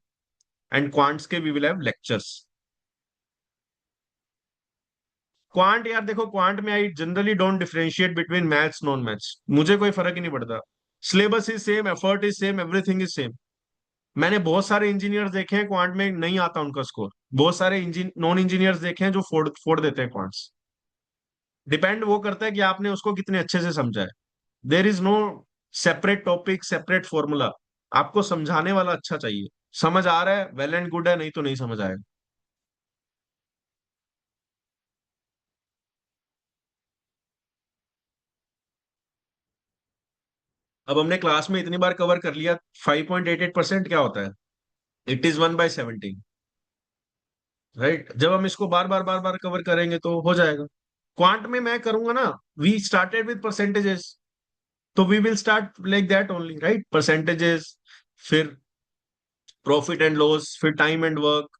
And quants के we will have lectures. Quant यार देखो, quant में I generally don't differentiate between maths non maths, मुझे कोई फर्क ही नहीं पड़ता। Syllabus is same, effort is same, everything is same. मैंने बहुत सारे इंजीनियर्स देखे हैं क्वांट में नहीं आता उनका स्कोर, बहुत सारे नॉन इंजीनियर्स देखे हैं जो फोड़ फोड़ देते हैं क्वांट्स। डिपेंड वो करता है कि आपने उसको कितने अच्छे से समझा है। There is no separate topic, separate formula. आपको समझाने वाला अच्छा चाहिए, समझ आ रहा है वेल एंड गुड है, नहीं तो नहीं समझ आएगा। अब हमने क्लास में इतनी बार कवर कर लिया, 5.88% क्या होता है, इट इज 1/17, राइट। जब हम इसको बार बार बार बार कवर करेंगे तो हो जाएगा। क्वांट में मैं करूंगा ना, वी स्टार्टेड विद परसेंटेजेस, तो we will start like that only, right. Percentages, फिर प्रॉफिट एंड लॉस, फिर टाइम एंड वर्क,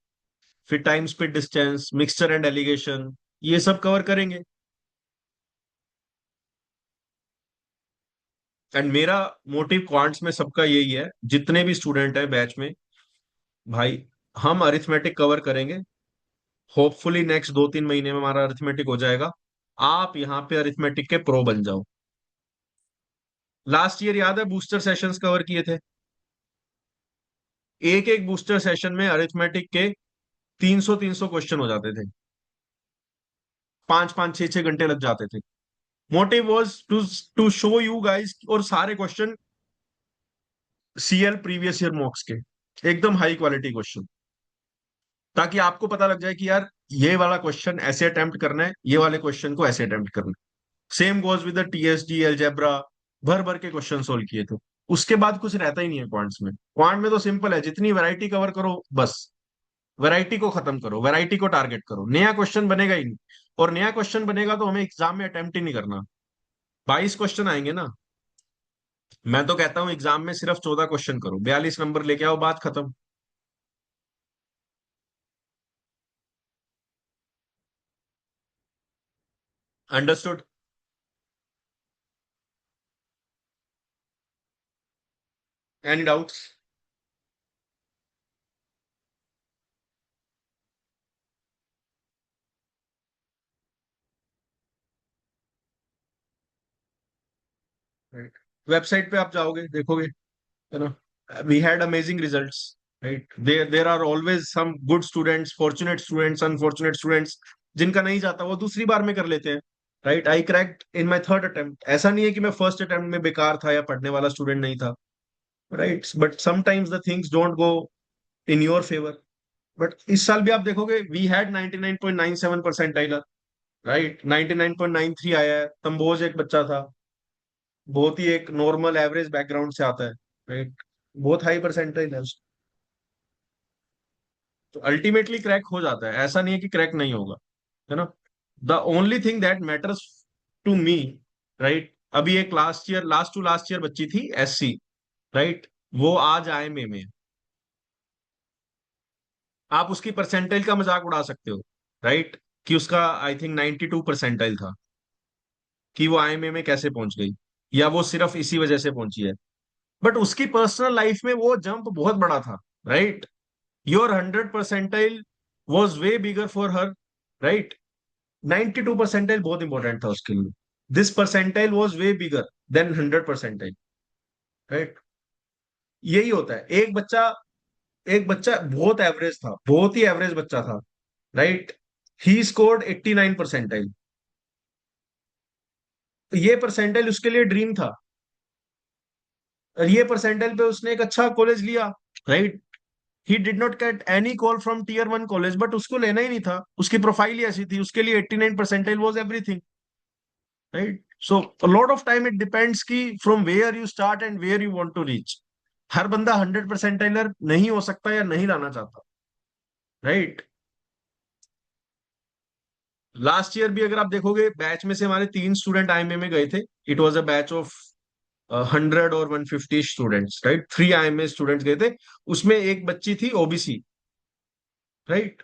फिर time speed distance, mixture and alligation, ये सब कवर करेंगे। एंड मेरा मोटिव क्वांट्स में सबका यही है, जितने भी स्टूडेंट है बैच में, भाई हम अरिथमेटिक कवर करेंगे। होपफुली नेक्स्ट 2-3 महीने में हमारा अरिथमेटिक हो जाएगा। आप यहाँ पे अरिथमेटिक के प्रो बन जाओ। लास्ट ईयर याद है बूस्टर सेशंस कवर किए थे, एक एक बूस्टर सेशन में अरिथमेटिक के 300-300 क्वेश्चन हो जाते थे, 5-5 6-6 घंटे लग जाते थे। Motive was to to show you guys, और सारे question CL previous year mocks के, एकदम हाई क्वालिटी क्वेश्चन, ताकि आपको पता लग जाए कि यार ये वाला क्वेश्चन ऐसे अटेम्प्ट करना है, ये वाले क्वेश्चन को ऐसे अटेम्प्ट करना है। Same goes with the TSD algebra, भर भर के क्वेश्चन सोल्व किए थे। उसके बाद कुछ रहता ही नहीं है क्वांट्स में। क्वांट में तो सिंपल है, जितनी वैरायटी कवर करो बस, वैरायटी को खत्म करो, वैरायटी को टारगेट करो, नया क्वेश्चन बनेगा ही नहीं। और नया क्वेश्चन बनेगा तो हमें एग्जाम में अटेम्प्ट ही नहीं करना। 22 क्वेश्चन आएंगे ना, मैं तो कहता हूं एग्जाम में सिर्फ 14 क्वेश्चन करो, 42 नंबर लेके आओ, बात खत्म। अंडरस्टूड? Any doubts? वेबसाइट पे आप जाओगे देखोगे, है ना, we had amazing results. Right, there are always some good students, fortunate students, unfortunate students, जिनका नहीं जाता वो दूसरी बार में कर लेते हैं। Right, I cracked in my third attempt. ऐसा नहीं है कि मैं फर्स्ट अटेम्प्ट में बेकार था या पढ़ने वाला स्टूडेंट नहीं था। Right, but sometimes the things don't go in your favour. But इस साल भी आप देखोगे वी हैड 99.97 परसेंटाइलर। राइट, 99.93 आया है। तंबोज एक बच्चा था, बहुत ही एक नॉर्मल एवरेज बैकग्राउंड से आता है। राइट, बहुत हाई परसेंटाइल है। तो अल्टीमेटली क्रैक हो जाता है, ऐसा नहीं है कि क्रैक नहीं होगा, है ना। The only thing that matters to me, right, अभी एक last year, last to last year बच्ची थी एससी, राइट, वो आज आईएमए में है। आप उसकी परसेंटाइल का मजाक उड़ा सकते हो, राइट, कि उसका आई थिंक 92 परसेंटाइल था, कि वो आईएमए में कैसे पहुंच गई, या वो सिर्फ इसी वजह से पहुंची है। बट उसकी पर्सनल लाइफ में वो जंप बहुत बड़ा था। Right, your 100 percentile was way bigger for her. Right, 92 percentile बहुत इंपॉर्टेंट था उसके लिए। This percentile was way bigger than 100 percentile. Right, यही होता है। एक बच्चा बहुत एवरेज था, बहुत ही एवरेज बच्चा था। Right, he scored 89 percentile. तो ये परसेंटाइल उसके लिए ड्रीम था, और ये परसेंटाइल पे उसने एक अच्छा कॉलेज लिया। Right, he did not get any call from tier 1 college, but उसको लेना ही नहीं था, उसकी प्रोफाइल ही ऐसी थी, उसके लिए 89 percentile was everything. Right, so lot of time it depends कि from where you start and where you want to reach. हर बंदा 100 परसेंटाइलर नहीं हो सकता या नहीं लाना चाहता। राइट, लास्ट ईयर भी अगर आप देखोगे, बैच में से हमारे 3 स्टूडेंट आईएमए में गए थे। It was a batch of 100 और 150 स्टूडेंट्स। राइट, 3 आईएमए स्टूडेंट्स गए थे, उसमें एक बच्ची थी ओबीसी। राइट,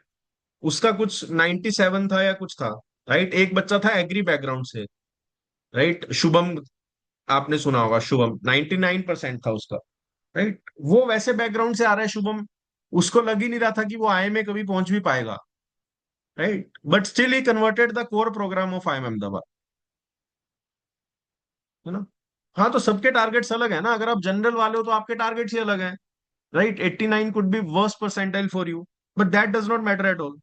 उसका कुछ 97 था या कुछ था। राइट, एक बच्चा था एग्री बैकग्राउंड से, राइट, शुभम, आपने सुना होगा शुभम, 99% था उसका। राइट, वो वैसे बैकग्राउंड से आ रहा है शुभम, उसको लग ही नहीं रहा था कि वो आईएमए कभी पहुंच भी पाएगा। Right, but still he converted the core programme of IM Ahmedabad, है ना। हाँ, तो सबके टारगेट्स अलग है ना, अगर आप जनरल वाले हो तो आपके टारगेट्स ही अलग हैं। Right, 89 could be worst percentile for you, but that does not matter at all.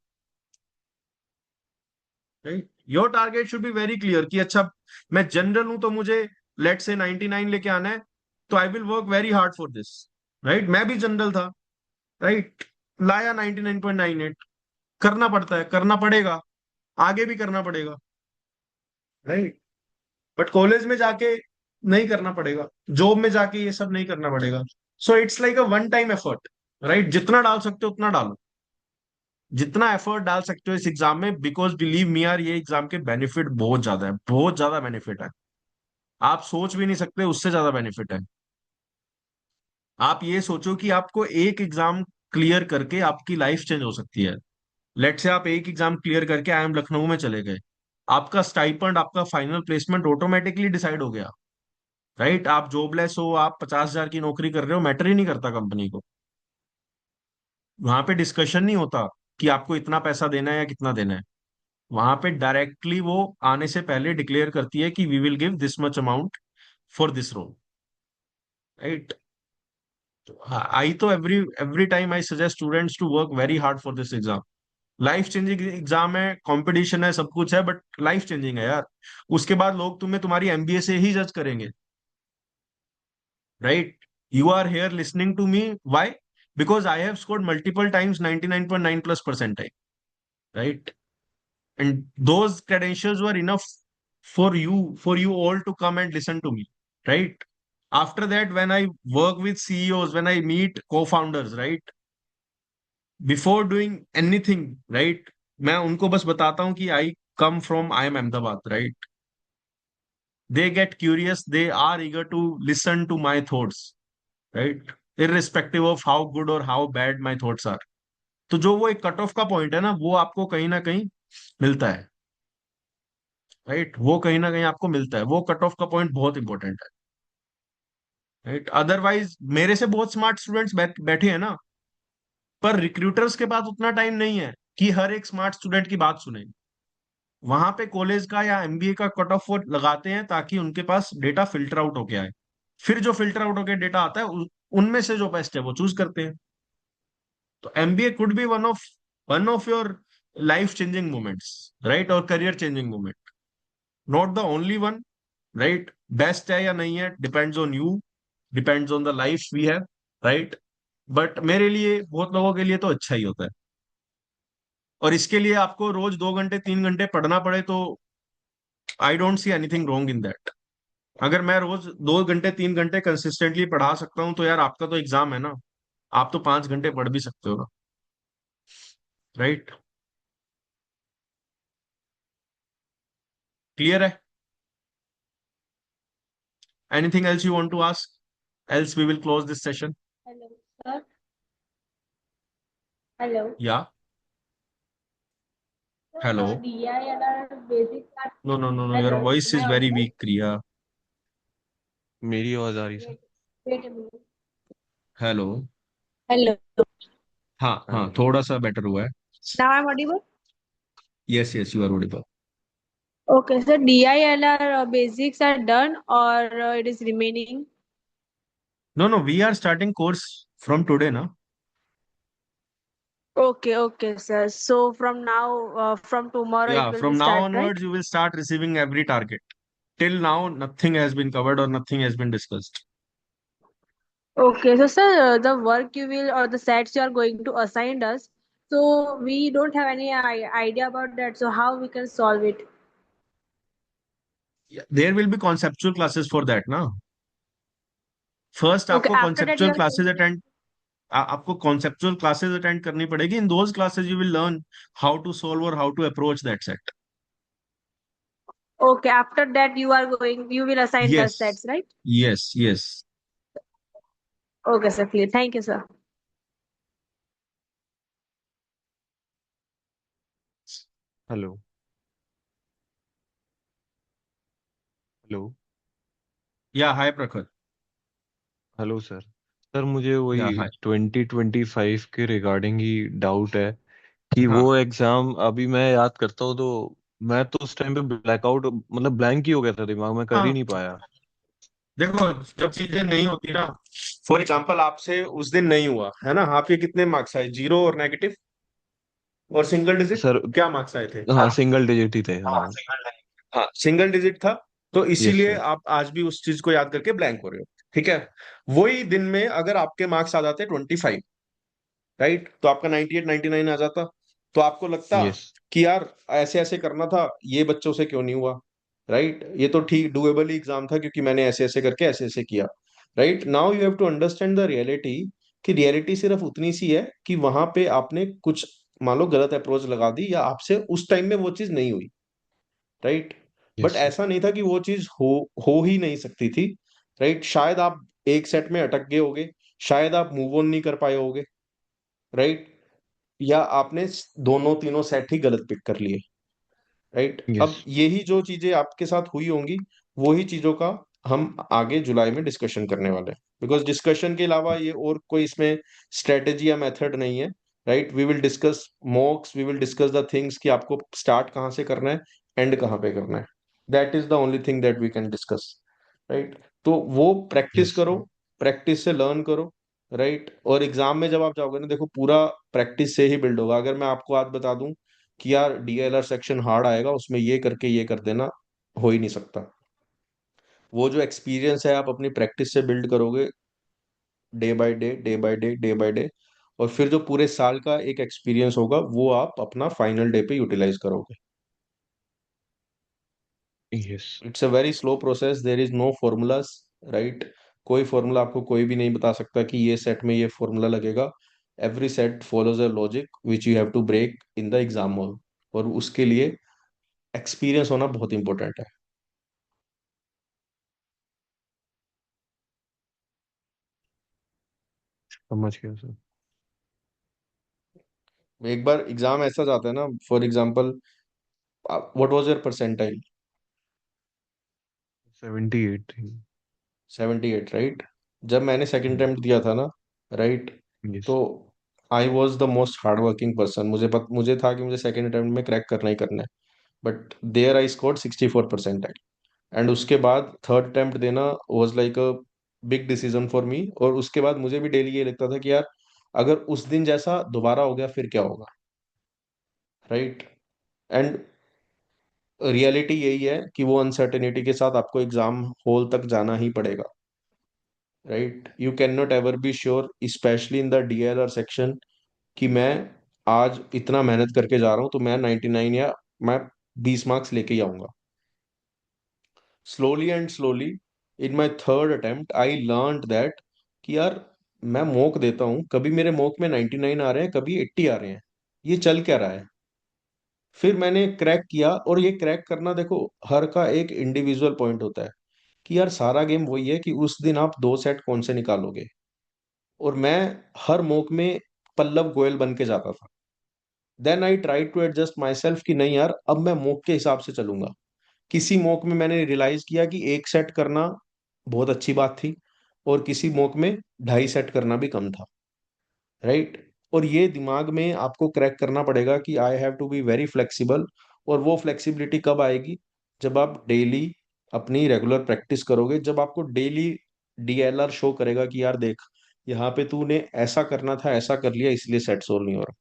Right, your target should be very clear कि अच्छा, मैं जनरल हूं तो मुझे लेट से 99 लेके आना है, तो I will work very hard for this. Right, मैं भी जनरल था, राइट, लाया 99.98। करना पड़ता है, करना पड़ेगा, आगे भी करना पड़ेगा। राइट, बट कॉलेज में जाके नहीं करना पड़ेगा, जॉब में जाके ये सब नहीं करना पड़ेगा। So it's like a one time effort. Right, जितना डाल सकते हो उतना डालो, जितना एफर्ट डाल सकते हो इस एग्जाम में, बिकॉज बिलीव मी यार, ये एग्जाम के बेनिफिट बहुत ज्यादा है, बहुत ज्यादा बेनिफिट है। आप सोच भी नहीं सकते, उससे ज्यादा बेनिफिट है। आप ये सोचो कि आपको एक एग्जाम क्लियर करके आपकी लाइफ चेंज हो सकती है। लेट से आप एक एग्जाम क्लियर करके IIM लखनऊ में चले गए, आपका स्टाइपेंड, आपका फाइनल प्लेसमेंट ऑटोमेटिकली डिसाइड हो गया, राइट? आप जॉबलेस हो, आप 50,000 की नौकरी कर रहे हो, मैटर ही नहीं करता कंपनी को। वहां पे डिस्कशन नहीं होता कि आपको इतना पैसा देना है या कितना देना है। वहां पे डायरेक्टली वो आने से पहले डिक्लेयर करती है कि we will give this much amount for this role, right? I तो every every time I suggest students to work very hard for this exam. Life changing exam है, कंपटीशन है, सब कुछ है, बट लाइफ चेंजिंग है यार। उसके बाद लोग तुम्हें तुम्हारी MBA से ही जज करेंगे, right? You are here listening to me, why? Because I have scored multiple times 99.9 plus percentile, right? And those credentials were enough for you all to come and listen to me, right? After that, when I work with CEOs, when I meet co-founders, right, before doing anything, right, मैं उनको बस बताता हूँ कि I come from IIM Ahmedabad, right? They get curious, they are eager to listen to my thoughts, right, irrespective of how good or how bad my thoughts are. तो जो वो एक कट ऑफ का पॉइंट है ना, वो आपको कहीं ना कहीं मिलता है, राइट? वो कहीं ना कहीं आपको मिलता है, वो कट ऑफ का पॉइंट बहुत इंपॉर्टेंट है, राइट? अदरवाइज मेरे से बहुत स्मार्ट स्टूडेंट्स बैठे हैं ना, पर रिक्रूटर्स के पास उतना टाइम नहीं है कि हर एक स्मार्ट स्टूडेंट की बात सुने। वहां पे कॉलेज का या MBA का कट ऑफ वो लगाते हैं ताकि उनके पास डेटा फिल्टर आउट होके आए। फिर जो फिल्टर आउट होके डेटा आता है, उनमें से जो बेस्ट है वो चूज करते हैं। तो MBA could be one of your life changing moments, right, और career changing moment, not the only one, right? Best है या नहीं है, depends on you, depends on the life we have, right? But मेरे लिए, बहुत लोगों के लिए तो अच्छा ही होता है। और इसके लिए आपको रोज 2 घंटे 3 घंटे पढ़ना पड़े तो I don't see anything wrong in that. अगर मैं रोज 2 घंटे 3 घंटे कंसिस्टेंटली पढ़ा सकता हूँ तो यार आपका तो एग्जाम है ना, आप तो 5 घंटे पढ़ भी सकते हो ना, राइट? क्लियर है? Anything else you want to ask, else we will close this session. Hello, sir. Hello. या hello? DILR basic are no no no no, your hello. Voice Am I is very audible? Weak, क्रिया। मेरी आवाज आ रही है sir? Wait, wait a minute. Hello? Hello. हाँ हाँ, hello. थोड़ा सा बेटर हुआ है। Now I'm audible? Yes yes, you are audible. Okay, so DILR basics are done or it is remaining? No no, we are starting course from today ना। Okay, okay, sir. So from now, from tomorrow, it Yeah, will be from now start, right? onwards, you will start receiving every target. Till now, nothing has been covered or nothing has been discussed. Okay, so sir, the work you will or the sets you are going to assign us, so we don't have any idea about that. So how we can solve it? Yeah, there will be conceptual classes for that ना। First Okay, आपको after that you conceptual are classes going to. Attend आपको conceptual classes attend करनी पड़ेगी। इन those classes you will learn how to solve or how to approach that set. Okay, after that you will assign the Yes, sets, right? yes, yes. Okay, sir, clear. Thank you, sir. Hello. Hello. Yeah, hi प्रखर। Hello sir. Sir मुझे Yeah, वही hi. 2025 के regarding ही doubt है कि हाँ, वो exam अभी मैं याद करता हूँ तो मैं तो उस टाइम पे ब्लैकआउट मतलब ब्लैंक ही हो गया था दिमाग में, कर ही हाँ, नहीं पाया। देखो, जब चीजें नहीं होती ना, फॉर एग्जाम्पल आपसे उस दिन नहीं हुआ है ना, आपके कितने मार्क्स आए, जीरो और नेगेटिव और सिंगल डिजिट, सर क्या मार्क्स आए थे? हाँ सिंगल डिजिट ही थे हाँ। हाँ, सिंगल डिजिट था। तो यस इसीलिए सर। आप आज भी उस चीज को याद करके ब्लैंक हो रहे हो, ठीक है? वही दिन में अगर आपके मार्क्स आ जाते 25, राइट, तो आपका 98 99 आ जाता, तो आपको लगता यस। कि यार ऐसे ऐसे करना था, ये बच्चों से क्यों नहीं हुआ, राइट? ये तो ठीक डुएबल ही एग्जाम था क्योंकि मैंने ऐसे ऐसे करके ऐसे ऐसे किया, right? Now you have to understand the reality, कि रियलिटी सिर्फ उतनी सी है कि वहां पे आपने कुछ, मान लो, गलत अप्रोच लगा दी या आपसे उस टाइम में वो चीज नहीं हुई, राइट? But yes sir. ऐसा नहीं था कि वो चीज हो ही नहीं सकती थी, राइट? शायद आप एक सेट में अटक गए होगे, शायद आप मूव ऑन नहीं कर पाए होगे, राइट? या आपने दोनों तीनों सेट ही गलत पिक कर लिए, राइट? यस। अब यही जो चीजें आपके साथ हुई होंगी, वो ही चीजों का हम आगे जुलाई में डिस्कशन करने वाले हैं, बिकॉज डिस्कशन के अलावा ये और कोई इसमें स्ट्रेटेजी या मेथड नहीं है, right? We will discuss mocks, we will discuss the things कि आपको स्टार्ट कहाँ से करना है, एंड कहाँ पे करना है। That is the only thing that we can discuss, right? तो वो प्रैक्टिस यस। करो, प्रैक्टिस से लर्न करो, राइट? और एग्जाम में जब आप जाओगे ना, देखो पूरा प्रैक्टिस से ही बिल्ड होगा। अगर मैं आपको आज बता दूं कि यार डीएलआर सेक्शन हार्ड आएगा, उसमें ये करके ये कर देना, हो ही नहीं सकता। वो जो एक्सपीरियंस है आप अपनी प्रैक्टिस से बिल्ड करोगे, day by day, day by day, day by day, और फिर जो पूरे साल का एक एक्सपीरियंस होगा वो आप अपना फाइनल डे पे यूटिलाइज करोगे। Yes. It's a very slow process, there is no formulas, right? कोई फॉर्मूला आपको कोई भी नहीं बता सकता कि ये सेट में ये फॉर्मूला लगेगा। Every set follows a logic which you have to break in the exam hall, और उसके लिए एक्सपीरियंस होना बहुत इंपॉर्टेंट है। समझ गया सर। एक बार एग्जाम ऐसा जाता है ना, for example what was your percentile? 78 थी। 78, राइट? जब मैंने सेकंड अटेम्प्ट दिया था ना, राइट, यस। तो I was the most hard working person. मुझे था कि मुझे सेकंड अटेम्प्ट में क्रैक करना ही करना है, but there I scored 64 percentile. And उसके बाद थर्ड अटेम्प्ट देना was like a big decision for me, और उसके बाद मुझे भी डेली ये लगता था कि यार अगर उस दिन जैसा दोबारा हो गया फिर क्या होगा, राइट? एंड रियलिटी यही है कि वो अनसर्टेनिटी के साथ आपको एग्जाम हॉल तक जाना ही पड़ेगा, right? You can not ever be sure, specially in the DLR section, कि मैं आज इतना मेहनत करके जा रहा हूं तो मैं 99 या मैं 20 मार्क्स लेके ही आऊंगा। Slowly and slowly, in my third attempt I learn that कि यार मैं मॉक देता हूँ, कभी मेरे मॉक में 99 आ रहे हैं, कभी 80 आ रहे हैं, ये चल क्या रहा है? फिर मैंने क्रैक किया, और ये क्रैक करना देखो हर का एक इंडिविजुअल पॉइंट होता है, कि यार सारा गेम वही है कि उस दिन आप दो सेट कौन से निकालोगे। और मैं हर मॉक में पल्लव गोयल बन के जाता था। Then I try to adjust myself कि नहीं यार अब मैं मॉक के हिसाब से चलूंगा। किसी मॉक में मैंने रियलाइज किया कि एक सेट करना बहुत अच्छी बात थी, और किसी मॉक में ढाई सेट करना भी कम था, राइट? और ये दिमाग में आपको क्रैक करना पड़ेगा कि I have to be very flexible. और वो फ्लेक्सिबिलिटी कब आएगी? जब आप डेली अपनी रेगुलर प्रैक्टिस करोगे, जब आपको डेली डीएलआर शो करेगा कि यार देख, यहाँ पे तूने ऐसा करना था, ऐसा कर लिया, इसलिए सेट सोल्व नहीं हो रहा।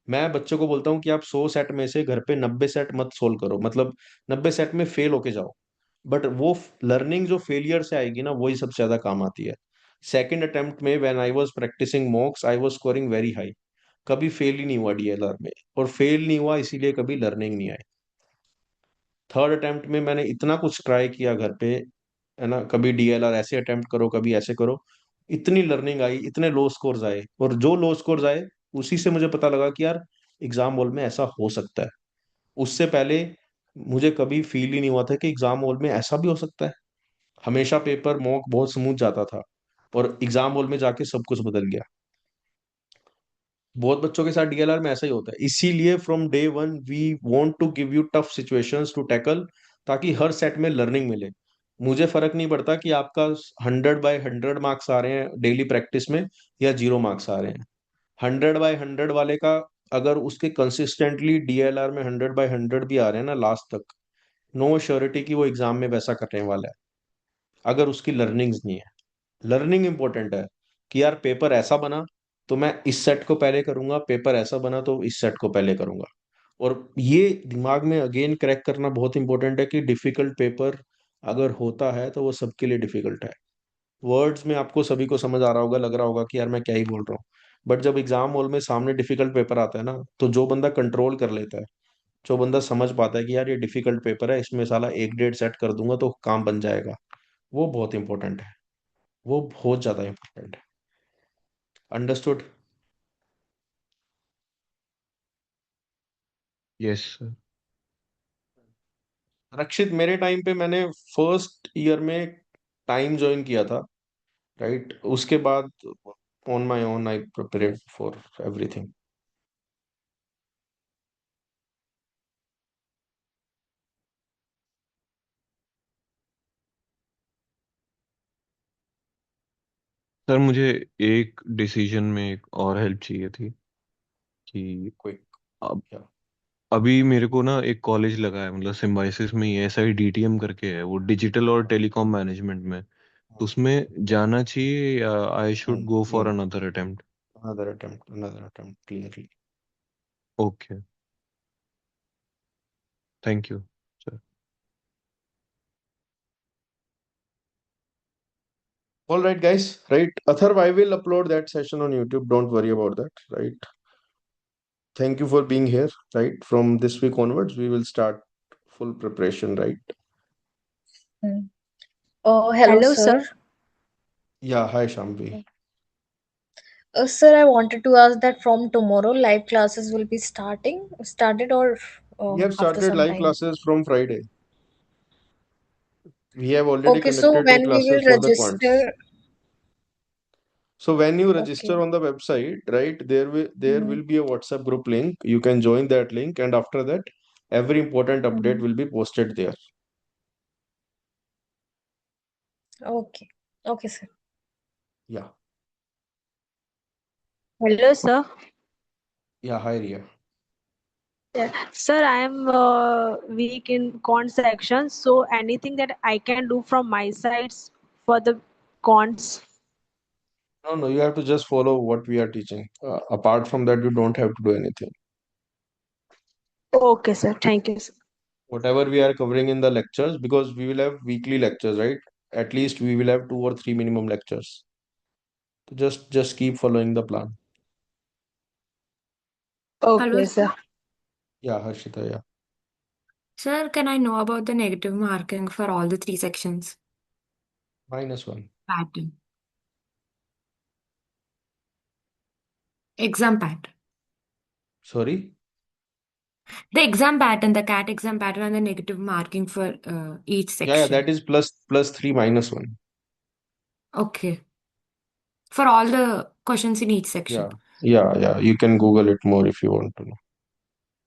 मैं बच्चों को बोलता हूँ कि आप 100 सेट में से घर पे 90 सेट मत सोल्व करो, मतलब 90 सेट में फेल होके जाओ, बट वो लर्निंग जो फेलियर से आएगी ना, वही सबसे ज्यादा काम आती है। सेकंड अटेम्प्ट में when I was practising mocks, I was scoring very high, कभी फेल ही नहीं हुआ डीएलआर में, और फेल नहीं हुआ इसीलिए कभी लर्निंग नहीं आई। थर्ड अटेम्प्ट में मैंने इतना कुछ ट्राई किया घर पे, है ना, कभी डीएलआर ऐसे अटेम्प्ट करो, कभी ऐसे करो, इतनी लर्निंग आई, इतने लो स्कोर्स आए, और जो लो स्कोर्स आए उसी से मुझे पता लगा कि यार एग्जाम हॉल में ऐसा हो सकता है। उससे पहले मुझे कभी फील ही नहीं हुआ था कि एग्जाम हॉल में ऐसा भी हो सकता है। हमेशा पेपर मॉक बहुत स्मूथ जाता था, और एग्जाम हॉल में जाके सब कुछ बदल गया। बहुत बच्चों के साथ डीएलआर में ऐसा ही होता है, इसीलिए from day one we want to give you tough situations to tackle, ताकि हर सेट में लर्निंग मिले। मुझे फर्क नहीं पड़ता कि आपका 100/100 मार्क्स आ रहे हैं डेली प्रैक्टिस में, या 0 मार्क्स आ रहे हैं। 100/100 वाले का, अगर उसके कंसिस्टेंटली डीएलआर में 100/100 भी आ रहे हैं ना लास्ट तक, नो श्योरिटी कि वो एग्जाम में वैसा करने वाला है, अगर उसकी लर्निंग्स नहीं है। लर्निंग इंपॉर्टेंट है, कि यार पेपर ऐसा बना तो मैं इस सेट को पहले करूंगा, पेपर ऐसा बना तो इस सेट को पहले करूंगा। और ये दिमाग में अगेन क्रैक करना बहुत इंपॉर्टेंट है कि डिफिकल्ट पेपर अगर होता है तो वो सबके लिए डिफिकल्ट है। वर्ड्स में आपको सभी को समझ आ रहा होगा, लग रहा होगा कि यार मैं क्या ही बोल रहा हूँ, बट जब एग्जाम हॉल में सामने डिफिकल्ट पेपर आता है ना, तो जो बंदा कंट्रोल कर लेता है, जो बंदा समझ पाता है कि यार ये डिफिकल्ट पेपर है, इसमें साला एक डेढ़ सेट कर दूंगा तो काम बन जाएगा, वो बहुत इंपॉर्टेंट है। वो बहुत ज्यादा इंपॉर्टेंट है। अंडरस्टूड? Yes sir. रक्षित, मेरे टाइम पे मैंने फर्स्ट ईयर में टाइम ज्वाइन किया था, राइट? उसके बाद on my own I prepared for everything. Sir मुझे एक डिसीजन में एक और हेल्प चाहिए थी कि क्विक। अब या अभी मेरे को ना एक कॉलेज लगा है, मतलब सिम्बाइसिस में ही SIDTM करके है, वो डिजिटल और टेलीकॉम मैनेजमेंट में। तो उसमें जाना चाहिए या I should go no, for another attempt? another attempt clearly. Okay, thank you sir. All right, guys. Right, Atharv, I will upload that session on YouTube. Don't worry about that. Right. Thank you for being here. Right. From this week onwards, we will start full preparation. Right. Mm. Oh, hello, Hello, sir. sir. Yeah. Hi, Shambhi. Sir, I wanted to ask that from tomorrow, live classes will be started or We have after started some live time? classes from Friday. We have already Okay, so conducted two when we classes will for the quants. register? So when you register Okay. on the website, right, there Mm-hmm. will be a WhatsApp group link. You can join that link, and after that, every important update Mm-hmm. will be posted there. Okay. Okay, sir. Yeah. Hello, sir. Yeah. Hi, Ria. Yeah. Sir, I am weak in quant section, so anything that I can do from my sides for the quants. No, no, you have to just follow what we are teaching. Apart from that, you don't have to do anything. Okay, sir. Thank you, sir. Whatever we are covering in the lectures, because we will have weekly lectures, right? At least we will have 2 or 3 minimum lectures. So just keep following the plan. Okay, Hello, sir. sir. Yeah, Harshita, yeah. Sir, can I know about the negative marking for all the three sections? -1. Pattern. Exam pattern. Sorry? The exam pattern, the CAT exam pattern, and the negative marking for each Yeah, section. that is plus 3 -1. Okay. For all the questions in each Yeah, section. yeah. You can Google it more if you want to know.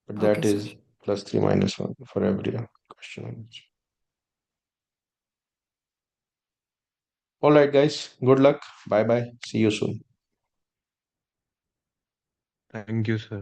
But Okay, that sir. is +3 -1 for every question. All right, guys. Good luck. Bye bye. See you soon. Thank you sir.